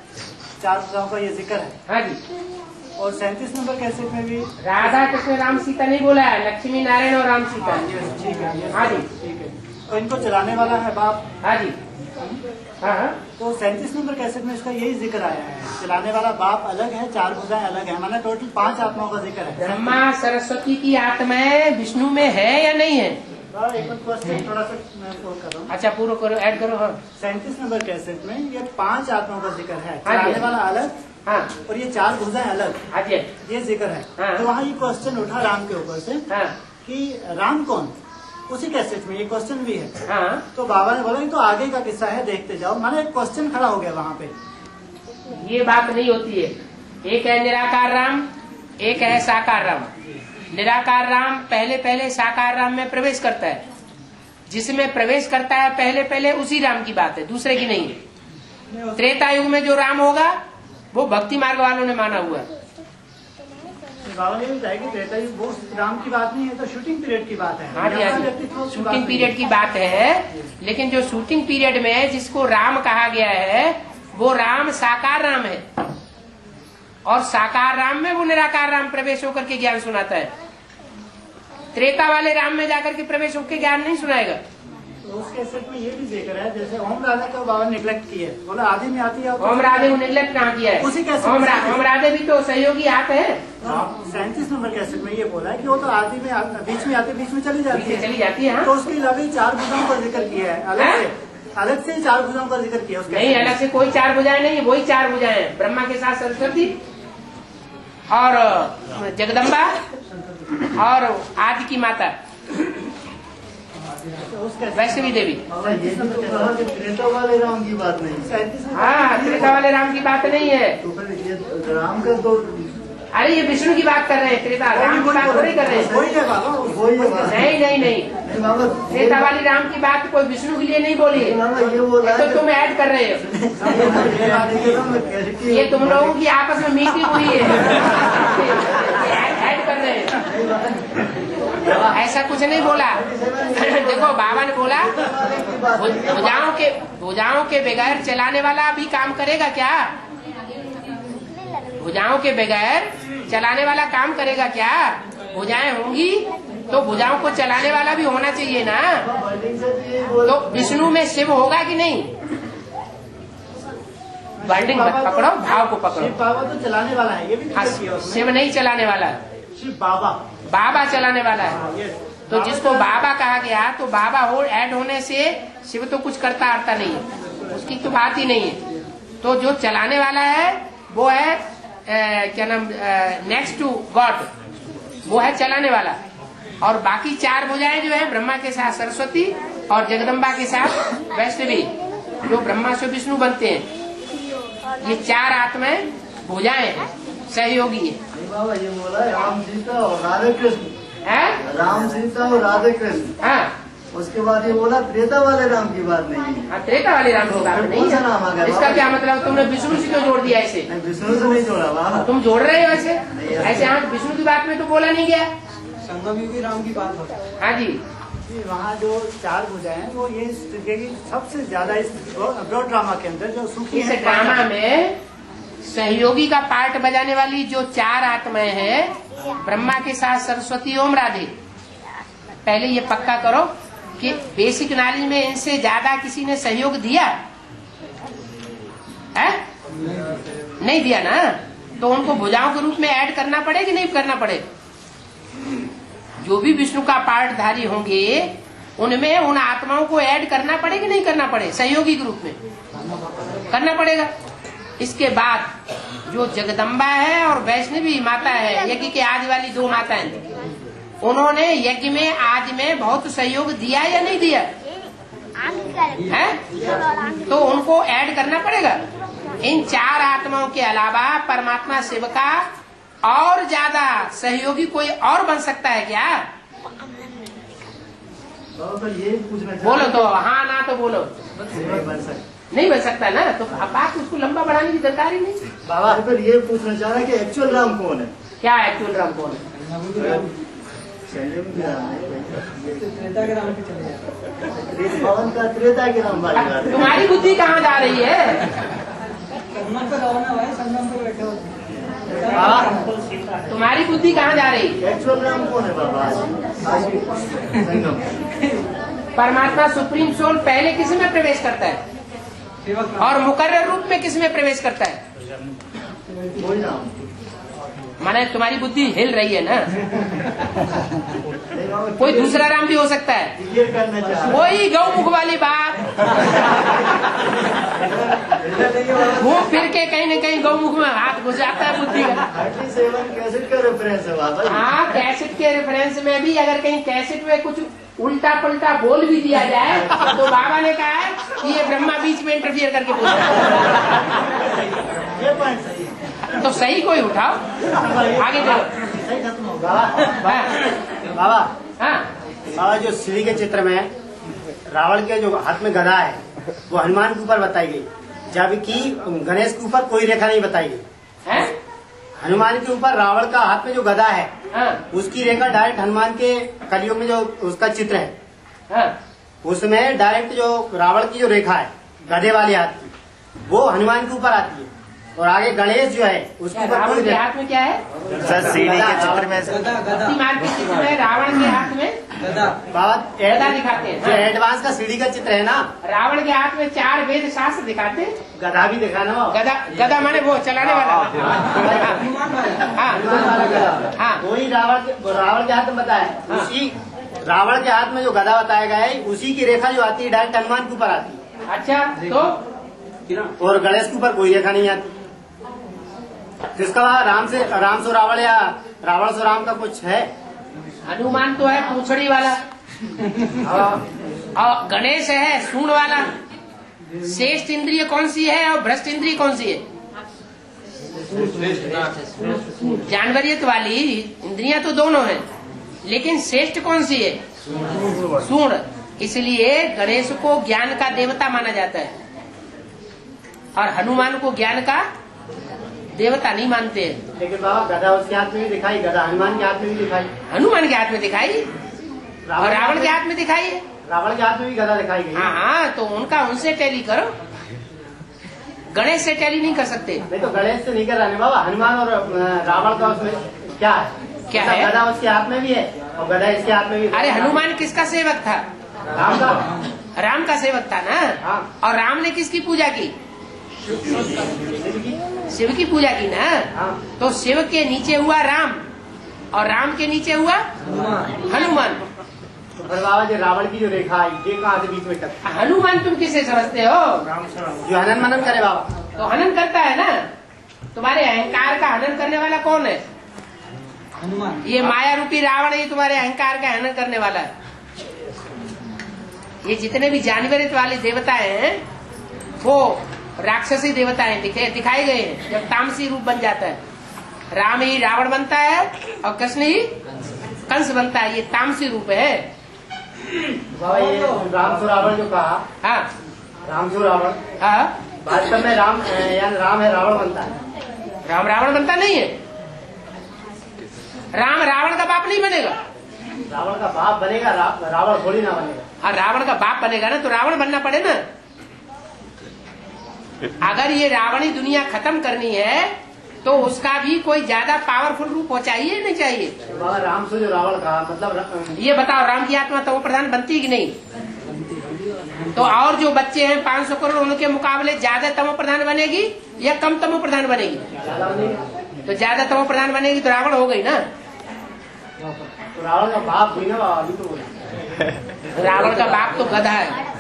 4 भुजाओं का ये जिक्र है। हाँ जी, और 37 नंबर कैसेट में भी राधा कृष्ण राम सीता नहीं बोला है, लक्ष्मी नारायण और राम सीता। ठीक है। हाँ जी, ठीक है। तो इनको चलाने वाला है बाप। हाँ जी। हाँ। तो 37 नंबर कैसेट में इसका यही जिक्र आया है, चलाने वाला बाप अलग है, 4 भुजाएं अलग है, माना टोटल 5 आत्माओं का जिक्र है। ब्रह्मा सरस्वती की आत्माएं विष्णु में है या नहीं है? एक क्वेश्चन थोड़ा सा मैं पूरा कर रहा हूँ। अच्छा पूरा करो, ऐड करो। हाँ 37 नंबर कैसेट में ये 5 आत्माओं का जिक्र है, हाँ जी। चलाने वाला अलग, हाँ, और ये 4 भुजाएं अलग, हाँ जी। ये जिक्र है। हाँ। तो वहाँ ये क्वेश्चन उठा राम के ऊपर से हाँ कि राम कौन, उसी कैसेट में ये क्वेश्चन भी है। हाँ। तो बाबा ने बोला ये तो आगे का किस्सा है, देखते जाओ, माने एक क्वेश्चन खड़ा हो गया वहाँ पे। ये बात नहीं होती है। एक है निराकार राम, एक है साकार राम। निराकार राम पहले पहले साकार राम में प्रवेश करता है, जिसमें प्रवेश करता है पहले पहले उसी राम की बात है, दूसरे की नहीं है। त्रेता युग में जो राम होगा वो भक्ति मार्ग वालों ने माना हुआ है। बाबा ने बताया कि त्रेता युग वो राम की बात नहीं है, तो शूटिंग पीरियड की बात है। हाँ जी, हाँ जी, शूटिंग पीरियड की बात है। लेकिन जो शूटिंग पीरियड में जिसको राम कहा गया है वो राम साकार राम है, और साकार राम में वो निराकार राम प्रवेश होकर के ज्ञान सुनाता है। त्रेता वाले राम में जाकर के प्रवेश होकर ज्ञान नहीं सुनाएगा। तो उस कैसेट में ये भी जिक्र है, जैसे ओम राधे को बाबा ने निग्लेक्ट किया है, बोला आदि में आती है। ओम राधे को निग्लेक्ट कहाँ किया है? उसी कैसेट ओम राधे भी तो सहयोगी हाथ है। 37 नंबर कैसेट में ये बोला है कि वो तो आदि में बीच में आती, बीच में चली जाती है। हाँ? तो उसके अलावा 4 भुजाओं का जिक्र किया है, अलग से 4 भुजाओं का जिक्र किया है। नहीं, अलग से कोई 4 भुजाएं नहीं, वही 4 भुजाएं, ब्रह्मा के साथ सरस्वती और जगदम्बा और आदि की माता वैष्णवी देवी। त्रेता वाले राम की बात नहीं। हाँ, त्रेता वाले राम की बात नहीं है। तो फिर राम का तो अरे ये विष्णु की बात कर रहे हैं, त्रेता राम की बात थोड़ी कर रहे हैं। नहीं, त्रेता वाली राम की बात कोई विष्णु के लिए नहीं बोली है, तो तुम ऐड कर रहे हो। ये तुम लोगों की आपस में मीटिंग हुई है, ऐड कर रहे हैं। ऐसा कुछ नहीं बोला। देखो बाबा ने बोला भुजाओं के बगैर चलाने वाला भी काम करेगा क्या? भुजाओं के बगैर चलाने वाला काम करेगा क्या? भुजाएं होंगी तो भुजाओं को चलाने वाला भी होना चाहिए ना। तो विष्णु में शिव होगा कि नहीं? वर्डिंग पकड़ो, भाव को पकड़ो। शिव बाबा तो चलाने वाला है, ये भी हाँ, शिव नहीं चलाने वाला है, शिव बाबा चलाने वाला है। तो जिसको बाबा कहा गया, तो बाबा ऐड होने से शिव तो कुछ करता आता नहीं है, उसकी तो बात ही नहीं है। तो जो चलाने वाला है वो है क्या नाम, नेक्स्ट टू गॉड, वो है चलाने वाला। और बाकी 4 भुजाएं जो है ब्रह्मा के साथ सरस्वती और जगदम्बा के साथ वैष्णवी, जो ब्रह्मा से विष्णु बनते हैं, ये 4 आत्माएं भुजाएं हैं, सहयोगी है। बाबा ये बोला राम सीता और राधे कृष्ण है, राम सीता और राधे कृष्ण। हाँ, उसके बाद ये बोला त्रेता वाले राम की बात नहीं है। हाँ, त्रेता वाले राम की बात नहीं है। इसका क्या मतलब? तुमने विष्णु से क्यों जोड़ दिया ऐसे? विष्णु से नहीं जोड़ा बाबा, तुम जोड़ रहे हो ऐसे। ऐसे हाँ, विष्णु की बात में तो बोला नहीं गया। संगम युगी राम की बात होता है। हाँ जी, वहाँ जो 4 भुजाएं हैं वो ये सबसे ज्यादा इस ब्रॉड ड्रामा के अंदर जो सुखी इस ड्रामा में सहयोगी का पार्ट बजाने वाली जो 4 आत्माएं हैं, ब्रह्मा के साथ सरस्वती ओम राधे। पहले ये पक्का करो कि बेसिक नॉलेज में इनसे ज्यादा किसी ने सहयोग दिया है? नहीं दिया ना। तो उनको भुजाओं के रूप में ऐड करना पड़े कि नहीं करना पड़े? जो भी विष्णु का पार्टधारी होंगे उनमें उन आत्माओं को ऐड करना पड़े कि नहीं करना पड़े? सहयोगी के रूप में करना पड़ेगा। इसके बाद जो जगदम्बा है और वैष्णवी माता है, यज्ञ के आदि वाली 2 माताएं, उन्होंने यज्ञ में आदि में बहुत सहयोग दिया या नहीं दिया है? तो उनको ऐड करना पड़ेगा। इन 4 आत्माओं के अलावा परमात्मा शिव का और ज्यादा सहयोगी कोई और बन सकता है क्या? तो ये पूछना बोलो तो, हाँ ना तो बोलो। नहीं बन सकता ना, तो बात उसको लंबा बढ़ाने की दरकार ही नहीं। बाबा फिर ये पूछना चाह रहा है कि एक्चुअल राम कौन है? क्या एक्चुअल राम कौन है? त्रेता के राम पे चले जाते। पवन का त्रेता के राम वाली बात है। तुम्हारी बुद्धि कहाँ जा रही है? संगम पे रवाना हुआ है, संगम पे बैठे होते। तुम्हारी बुद्धि कहाँ जा रही? एक्चुअल राम कौन है बाबा? संगम परमात्मा सुप्रीम सोल पहले किस में प्रवेश करता है और मुकर्रर रूप में किस में प्रवेश करता है? माने तुम्हारी बुद्धि हिल रही है ना। कोई दूसरा राम भी हो सकता है, वही गौमुख वाली बात। वो फिर के कहीं न कहीं गौमुख में हाथ घुस जाता है बुद्धि का। कैसेट का रेफरेंस है बाबा। हाँ, कैसेट के रेफरेंस में भी अगर कहीं कैसेट में कुछ उल्टा पलटा बोल भी दिया जाए तो बाबा ने कहा है कि ये ब्रह्मा बीच में इंटरफियर करके बोल रहा है। तो सही कोई उठाओ, आगे चलो। बाबा हाँ, बाबा जो श्री के चित्र में रावण के जो हाथ में गदा है वो हनुमान के ऊपर बताई गई, जबकि गणेश के ऊपर कोई रेखा नहीं बताई गई है? हनुमान के ऊपर रावण का हाथ में जो गदा है उसकी रेखा डायरेक्ट हनुमान के कलियुग में जो उसका चित्र है उसमें डायरेक्ट जो रावण की जो रेखा है गधे वाले हाथ की वो हनुमान के ऊपर आती है, और आगे गणेश जो है उसके ऊपर रावण के हाथ में क्या है? सर सीढ़ी के चित्र में मार के चित्र में रावण के हाथ में बाबा गदा दिखाते हैं। जो एडवांस का सीढ़ी का चित्र है ना, रावण के हाथ में 4 वेद शास्त्र दिखाते हैं। गदा भी दिखाना हो। गदा माने वो चलाने वाला। हाँ, वही रावण के हाथ में बताया, उसी रावण के हाथ में जो गदा बताया गया है उसी की रेखा जो आती है डायरेक्ट हनुमान के ऊपर आती है। अच्छा, तो और गणेश के ऊपर कोई रेखा नहीं आती। जिसका राम सो रावण या रावण सो राम का कुछ है। हनुमान तो है पूंछड़ी वाला और गणेश है सूंड वाला। श्रेष्ठ इंद्रिय कौन सी है और भ्रष्ट इंद्रिय कौन सी है? जानवरियत वाली इंद्रियां तो दोनों हैं, लेकिन श्रेष्ठ कौन सी है? सूंड। इसलिए गणेश को ज्ञान का देवता माना जाता है और हनुमान को ज्ञान का देवता नहीं मानते हैं। लेकिन बाबा गदा उसके हाथ में भी दिखाई, गदा हनुमान के हाथ में भी दिखाई, हनुमान के हाथ में दिखाई और रावण के हाथ में दिखाई है। रावण के हाथ में भी गदा दिखाई गई। हाँ, तो उनसे टैली करो, गणेश से टैली नहीं कर सकते। नहीं तो गणेश से नहीं कर रहे बाबा, हनुमान और रावण का उसमें क्या है? क्या है? गदा उसके हाथ में भी है और गदा इसके हाथ में भी। अरे हनुमान किसका सेवक था? राम का। राम का सेवक था ना। और राम ने किसकी पूजा की? शिव की पूजा की ना। तो शिव के नीचे हुआ राम और राम के नीचे हुआ हनुमान। तो बाबा जी रावण की जो रेखा है ये कहाँ से बीच में करता? हनुमान तुम किसे समझते हो? जो हनन मनन करे बाबा। तो हनन करता है ना। तुम्हारे अहंकार का हनन करने वाला कौन है? हनुमान। ये माया रूपी रावण ही तुम्हारे अहंकार का हनन करने वाला है। ये जितने भी जानवरित वाले देवताएं हैं वो राक्षसी देवताएं दिखाए गए हैं। जब तामसी रूप बन जाता है, राम ही रावण बनता है और कृष्ण ही कंस बनता है, ये तामसी रूप है। बाबा ये राम सो रावण जो कहा, हाँ राम सो रावण, हाँ वास्तव में राम यानी राम है रावण बनता है। राम रावण बनता नहीं है। राम रावण का बाप नहीं बनेगा। रावण का बाप बनेगा, रावण थोड़ी ना बनेगा। हाँ, रावण का बाप बनेगा ना तो रावण बनना पड़े ना। अगर ये रावणी दुनिया खत्म करनी है तो उसका भी कोई ज्यादा पावरफुल रूप हो चाहिए नहीं चाहिए? बाबा राम से जो रावण का मतलब ये बताओ, राम की आत्मा तमो प्रधान बनती कि नहीं? तो और जो बच्चे हैं 500 करोड़ उनके मुकाबले ज्यादा तमो प्रधान बनेगी या कम तमो प्रधान बनेगी? तो ज्यादा तमो प्रधान बनेगी तो रावण हो गई ना। तो रावण का बाप हुई ना बाबा, अभी तो रावण का बाप तो गधा है,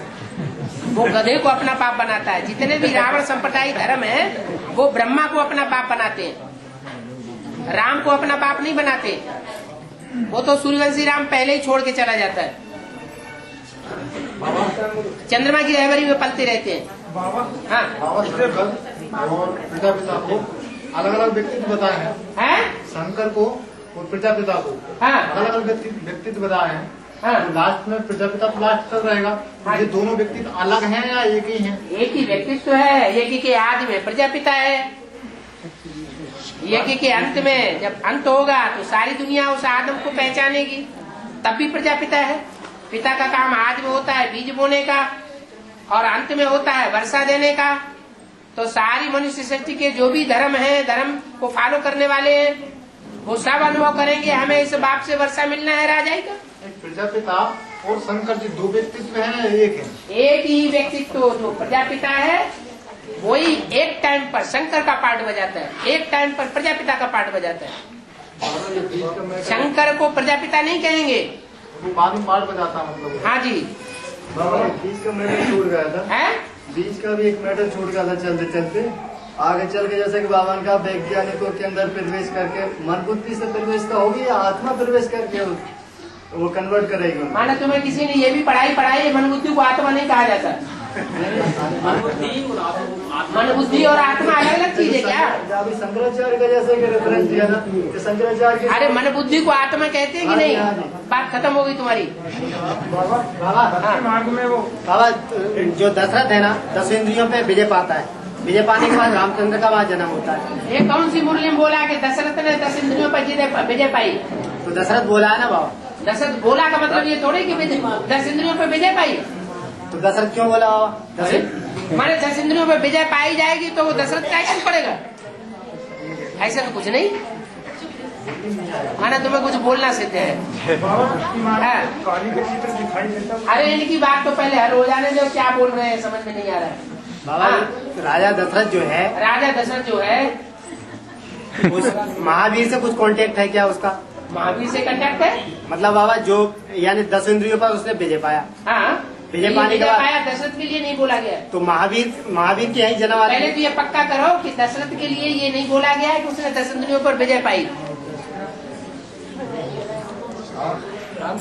वो गधे को अपना बाप बनाता है। जितने भी रावण संप्रदाय धर्म है वो ब्रह्मा को अपना बाप बनाते हैं, राम को अपना बाप नहीं बनाते। वो तो सूर्यवंशी राम पहले ही छोड़ के चला जाता है, चंद्रमा की रहबरी में पलते रहते हैं। हाँ, और प्रजापिता को अलग अलग व्यक्तित्व बताए हैं। शंकर को और प्रजापिता को अलग अलग व्यक्तित्व बताए हैं। तो लास्ट में प्रजापिता तो लास्ट तक रहेगा। ये दोनों व्यक्तित्व अलग हैं या एक ही हैं? एक ही व्यक्तित्व है। एक ही के आदि में प्रजापिता है, एक ही के अंत में जब अंत होगा तो सारी दुनिया उस आदम को पहचानेगी, तब भी प्रजापिता है। पिता का काम आदि में होता है बीज बोने का और अंत में होता है वर्षा देने का। तो सारी मनुष्य सृष्टि के जो भी धर्म है, धर्म को फॉलो करने वाले हैं, वो सब अनुभव करेंगे हमें इस बाप से वर्षा मिलना है राजाई का। प्रजापिता और शंकर जी दो व्यक्तित्व हैं, एक है? एक ही व्यक्तित्व जो प्रजापिता है वही एक टाइम पर शंकर का पार्ट बजाता है, एक टाइम पर प्रजापिता का पार्ट बजाता है। शंकर को प्रजापिता नहीं कहेंगे, वो बाद में पार्ट बजाता मतलब। हाँ जी। बाबा बीच का मैटर छूट गया था, है बीच का भी एक मैटर छूट गया था चलते चलते आगे चल के, जैसे कि बाबा का वैज्ञानिकों के अंदर प्रवेश करके मन बुद्धि से प्रवेश का होगी या आत्मा प्रवेश करके वो कन्वर्ट करेगी। माना तुम्हें किसी ने ये भी पढ़ाई मन बुद्धि को आत्मा नहीं कहा जाता। मन बुद्धि और आत्मा अलग अलग चीज है क्या? अभी शंकराचार्य का जैसे कि रेफरेंस दिया था कि शंकराचार्य, अरे मन बुद्धि को आत्मा कहते हैं कि नहीं? बात खत्म हो गई तुम्हारी। बाबा जो दशरथ है ना 10 इंद्रियों पे विजय पाता है, विजय पाने के बाद रामचंद्र का वहाँ जन्म होता है। ये कौन सी मुरली में बोला कि दशरथ ने 10 इंद्रियों पर विजय पाई? तो दशरथ बोला है ना बाबा। दशरथ बोला का मतलब ये थोड़ी कि 10 इंद्रियों पर विजय पाई। तो दशरथ क्यों बोला बाबा? माने 10 इंद्रियों पर विजय पाई जाएगी तो वो दशरथ का एक्शन पड़ेगा? ऐसा तो कुछ नहीं। माना तुम्हें कुछ बोलना सिद्ध है। अरे इनकी बात तो पहले हल हो जाने दो, क्या बोल रहे हैं समझ में नहीं आ रहा है। बाबा राजा दशरथ जो है उस महावीर से कुछ कांटेक्ट है क्या उसका? महावीर से कांटेक्ट है मतलब बाबा जो यानी 10 इंद्रियों पर उसने विजय पाया। हाँ विजय पाने के बाद दशरथ के लिए नहीं बोला गया। तो महावीर के यही जन्म पहले तो ये पक्का करो कि दशरथ के लिए ये नहीं बोला गया है कि उसने 10 इंद्रियों पर विजय पाई।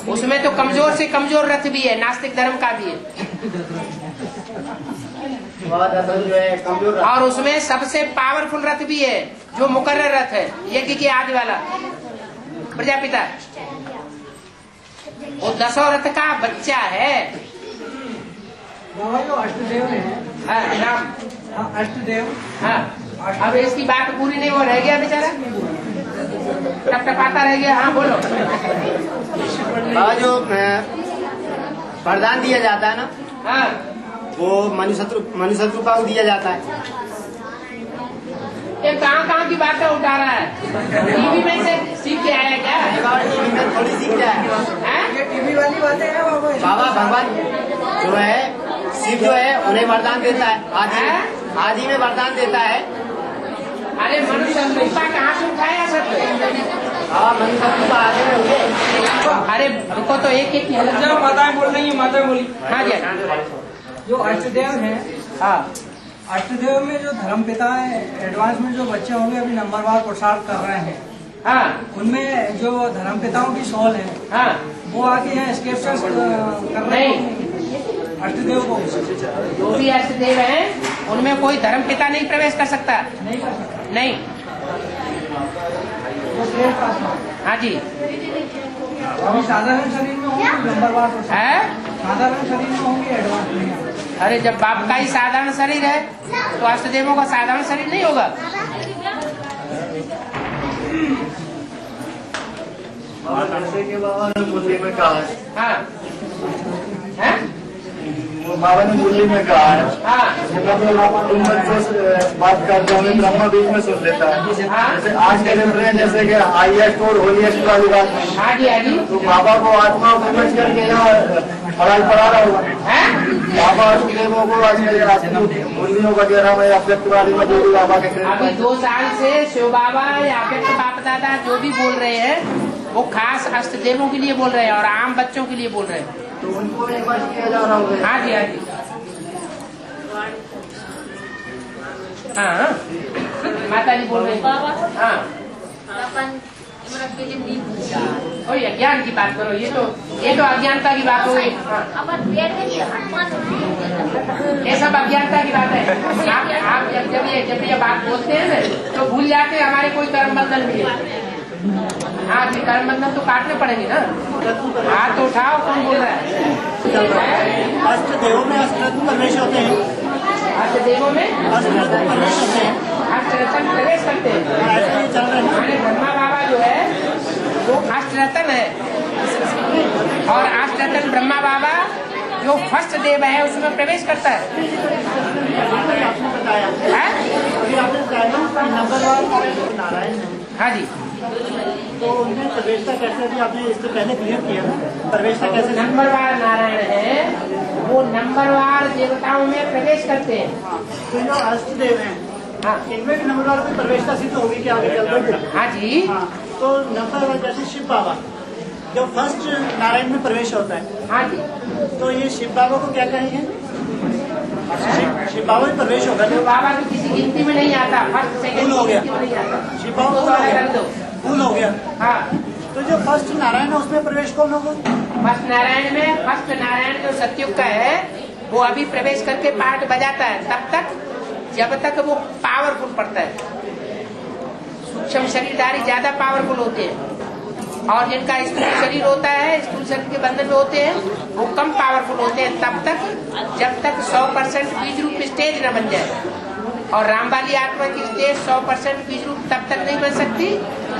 उसमें तो कमजोर से कमजोर रथ भी है, नास्तिक धर्म का भी है। जो है कमजोर, और उसमें सबसे पावरफुल रथ भी है जो मुकर्रर रथ है, यज्ञ के आदि वाला प्रजापिता। वो 10 रथ का बच्चा है। जो अष्टदेव है राम अष्टदेव। हाँ अब इसकी बात पूरी नहीं, वो रह गया बेचारा, टपटपाता रह गया। हाँ बोलो। बाबा जो वरदान दिया जाता है ना, हाँ वो मनुशत्रु को दिया जाता है। ये कहाँ की बातें उठा रहा है? टीवी में से सीख के आया क्या? टीवी में थोड़ी सीख क्या है? ये टीवी वाली बातें हैं बाबा भगवान जो है शिव जो है उन्हें वरदान देता है, आदि में वरदान देता है। अरे मनुशत्रु कहाँ से उठाया सब? हाँ मनुशत्रु आगे में हुए। अरे रुको तो एक माताएं बोल रही है, माताएं बोली। हाँ जी। जो अष्टदेव है, हाँ अष्टदेव में जो धर्मपिता है, एडवांस में जो बच्चे होंगे अभी नंबरवार प्रसार कर रहे हैं, हाँ उनमें जो धर्मपिताओं की सोल है, हाँ वो आके यहाँ स्केप्चर्स कर रहे हैं अष्टदेव को। जो भी अष्टदेव हैं उनमें कोई धर्मपिता नहीं प्रवेश कर सकता। नहीं हाँ जी। साधारण शरीर में होंगे नंबरवार है, साधारण शरीर में होंगे एडवांस में। अरे जब बाप का ही साधारण शरीर है तो अष्टदेवों का साधारण शरीर नहीं होगा। जैसे कि बाबा ने मुरली में कहा है, हाँ है? वो बाबा ने मुरली में कहा है, तुम बच्चों से बात करते होंगे, ब्रह्मा बीच में सुन लेता है। जैसे आज के रेफरेंस जैसे कि हाईएस्ट और होलीएस्ट वाली बात नहीं, हाँ जी हाँ जी। तो बाबा को आत्मा को समझ करके यहाँ पढ़ाई पढ़ा रहा हुआ है। बाबा अष्टदेवों को आजकल मुरलियों वगैरह में अव्यक्त वाली में जो भी बाबा के अभी 2 साल से शिव बाबा या अव्यक्त बाप दादा जो भी बोल रहे हैं वो खास अष्टदेवों के लिए बोल रहे हैं और आम बच्चों के लिए बोल रहे हैं। तो उनको भी बच किया जा रहा होगा। हाँ जी हाँ जी। हाँ माता जी बोल रहे हैं। हाँ और अज्ञान की बात करो, ये तो अज्ञानता की बात हो गई। ये सब अज्ञानता की बात है। आप जब ये बात बोलते हैं ना तो भूल जाते हैं हमारे कोई कर्म बंधन भी है। हाँ जी कर्म बंधन तो काटने पड़ेंगे ना। हाथ तो उठाओ, कौन बोल रहा है? अष्टदेवों में अष्टरत्न प्रवेश होते हैं। अष्टदेवों में अष्टरत्न प्रवेश होते हैं। अष्टरत्न प्रवेश करते हैं। ब्रह्मा बाबा जो है वो अष्टरत्न है और अष्टरत्न ब्रह्मा बाबा जो फर्स्ट देव है उसमें प्रवेश करता है। हाँ जी तो उनमें प्रवेशता कैसे, अभी आपने इससे पहले क्लियर किया ना, प्रवेशता कैसे? नंबरवार नारायण है, वो नंबरवार देवताओं में प्रवेश करते हैं। तो जो अष्ट देव हैं, हाँ, इनमें भी नंबरवार की प्रवेशता सिद्ध होगी क्या आगे चलकर? हाँ जी। हाँ, तो नंबरवार जैसे शिव बाबा जो फर्स्ट नारायण में प्रवेश होता है, हाँ जी, तो ये शिव बाबा को क्या कहेंगे? शिव बाबा में प्रवेश होगा। शिव बाबा तो किसी गिनती में नहीं आता, फर्स्ट सेकंड हो गया, नहीं आता। शिव बाबा फूल हो गया। हाँ, तो जो फर्स्ट नारायण है उसमें प्रवेश कौन होगा? फर्स्ट नारायण में, फर्स्ट नारायण जो सतयुग का है वो अभी प्रवेश करके पाठ बजाता है, तब तक जब तक वो पावरफुल पड़ता है। सूक्ष्म शरीरधारी ज्यादा पावरफुल होते हैं और जिनका स्थूल शरीर होता है, स्थूल शरीर के बंधन में होते हैं, वो कम पावरफुल होते हैं तब तक जब तक 100% बीज रूप स्टेज न बन जाए। और रामवाली आत्मा की स्टेज 100% बीज रूप तब तक नहीं बन सकती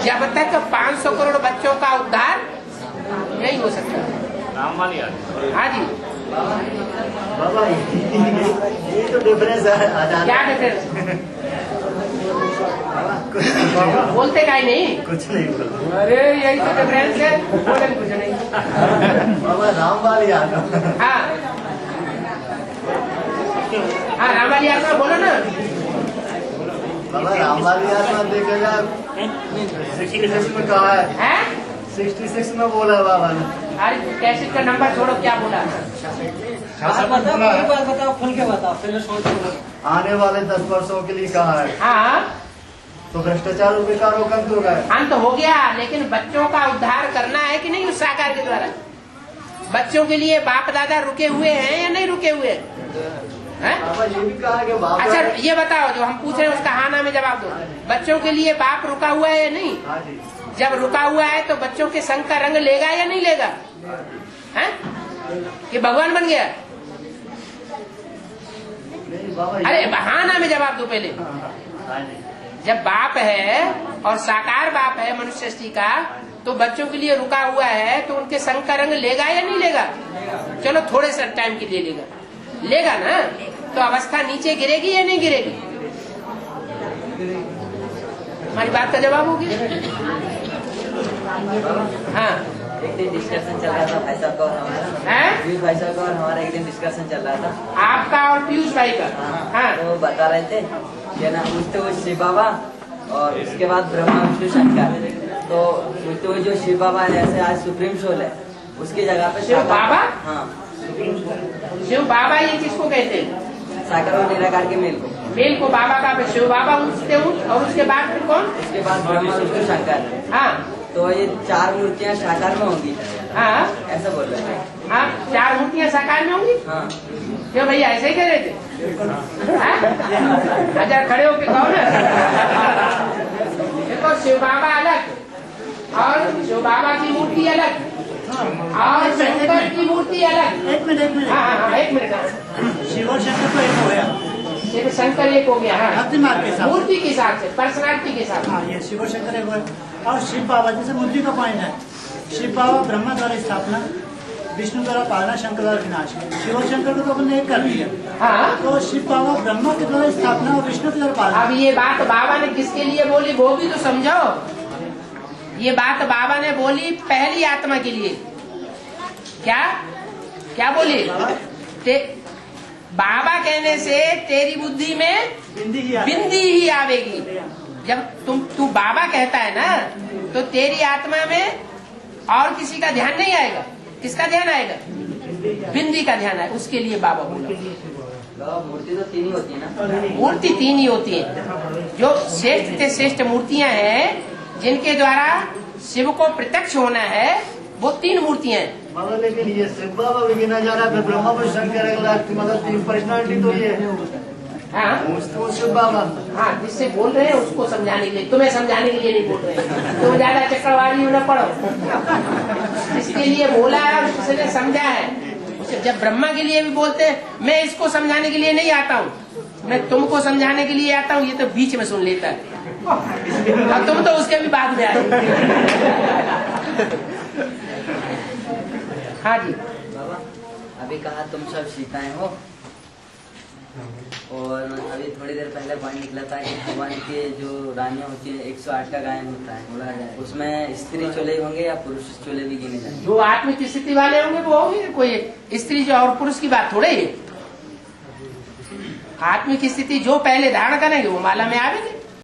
जब तक 500 करोड़ बच्चों का उद्धार नहीं हो सकता। रामवाली आत्मा, हाँ जी। बाबा ये तो डिफरेंस है। क्या डिफरेंस? बोलते का ही नहीं, कुछ नहीं बोल। अरे यही तो डिफरेंस है, बोले कुछ नहीं। बाबा रामवाली आत्मा, हाँ हाँ, रामवाली आत्मा बोलो ना। बाबा रामवाली आत्मा देखेगा 66 में कहा है, 66 में बोला है बाबा ने। अरे कैसे का नंबर छोड़ो, क्या बोला? बताओ, खुल के बताओ, फिर सोच। आने वाले 10 वर्षों के लिए कहा है। हाँ, तो भ्रष्टाचार बेकारों का अंत हो गया। अंत हो गया, लेकिन बच्चों का उद्धार करना है कि नहीं उस साकार के द्वारा? बच्चों के लिए बाप दादा रुके हुए हैं या नहीं रुके हुए हैं? बाबा ये भी कहा कि बाप। अच्छा ये बताओ, जो हम पूछ रहे हैं उसका हाँ ना में जवाब दो। बच्चों के लिए बाप रुका हुआ है या नहीं? हाँ जी। जब रुका हुआ है तो बच्चों के संग का रंग लेगा या नहीं लेगा? हैं? कि भगवान बन गया? अरे हाँ ना में जवाब दो पहले। जब बाप है और साकार बाप है मनुष्य सृष्टि का, तो बच्चों के लिए रुका हुआ है तो उनके संग का रंग लेगा या नहीं लेगा? चलो थोड़े से टाइम के लिए लेगा ना। तो अवस्था नीचे गिरेगी या नहीं गिरेगी? हमारी बात का जवाब होगी। हाँ, एक दिन डिस्कशन चल रहा था भाई साहब का और हमारा, पीयूष भाई साहब का और हमारा एक दिन डिस्कशन चल रहा था, आपका और पीयूष भाई का। हाँ, तो बता रहे थे कि ना पूछते हुए शिव बाबा और उसके बाद ब्रह्मा विष्णु शंकर। तो पूछते हुए जो शिव बाबा है, जैसे आज सुप्रीम सोल है, उसकी जगह पे शिव बाबा। हाँ, शिव बाबा ये किसको कहते हैं? साकार और निराकार के मेल को। मेल को बाबा का शिव बाबा उठते उठ, और उसके बाद फिर कौन? उसके बाद ब्रह्मा विष्णु शंकर। हाँ, तो ये 4 मूर्तियाँ साकार में होंगी। हाँ, ऐसा बोल रहे थे। हाँ, 4 मूर्तियाँ साकार में होंगी। हाँ, क्यों भैया ऐसे ही कह रहे थे? अच्छा खड़े होके कहो ना। देखो शिव बाबा अलग और शिव बाबा की मूर्ति अलग और शंकर की मूर्ति अलग। एक मिनट। हाँ, एक मिनट। शिव और शंकर तो एक हो गया, शिव शंकर एक हो गया। हाँ, के साथ, मूर्ति के हिसाब से, पर्सनालिटी के हिसाब से। हाँ, ये शिव और शंकर एक हो गया। और शिव बाबा जैसे मुद्री का पॉइंट है, शिव बाबा ब्रह्मा द्वारा स्थापना, विष्णु द्वारा पालना, शंकर द्वारा विनाश। शिव और शंकर को तो अपन ने एक कर दिया। हाँ, तो शिव बाबा ब्रह्मा के द्वारा स्थापना और विष्णु के द्वारा पालना। अब ये बात बाबा ने किसके लिए बोली वो भी तो समझो। ये बात बाबा ने बोली पहली आत्मा के लिए। क्या बोली? बाबा कहने से तेरी बुद्धि में बिंदी ही आवेगी। जब तू बाबा कहता है ना, तो तेरी आत्मा में और किसी का ध्यान नहीं आएगा। किसका ध्यान आएगा? बिंदी का ध्यान आएगा। उसके लिए बाबा बोला। मूर्ति तो 3 ही होती है ना? मूर्ति 3 ही होती है। जो श्रेष्ठ से श्रेष्ठ मूर्तियां हैं, जिनके द्वारा शिव को प्रत्यक्ष होना है, वो 3 मूर्तियां हैं। बाबा लेकिन ये शिव बाबा भी गिना जा रहा है, ब्रह्मा और शंकर अगला, मतलब 3 पर्सनालिटी तो ये है। हाँ, शिव बाबा। हाँ, जिससे बोल रहे हैं उसको समझाने के लिए, तुम्हें समझाने के लिए नहीं बोल रहे हैं। तुम ज्यादा चक्रवारी न पढ़ो। इसके लिए बोला है और उसने समझा है। जब ब्रह्मा के लिए भी बोलते हैं, मैं इसको समझाने के लिए नहीं आता हूँ, मैं तुमको समझाने के लिए आता हूँ, ये तो बीच में सुन लेता है और तुम तो उसके भी बाद में आए। हाँ जी, बाबा अभी कहा तुम सब सीताएं हो, और अभी थोड़ी देर पहले पॉइंट निकला था कि भगवान के जो रानियां होती है 108 का गायन होता है, उसमें स्त्री चोले होंगे या पुरुष चोले भी गिने जाएंगे? जो आत्मिक स्थिति वाले होंगे वो होंगे, कोई स्त्री जो और पुरुष की बात थोड़े है। आत्मिक स्थिति जो पहले धारण करेंगे वो माला में आवेंगे।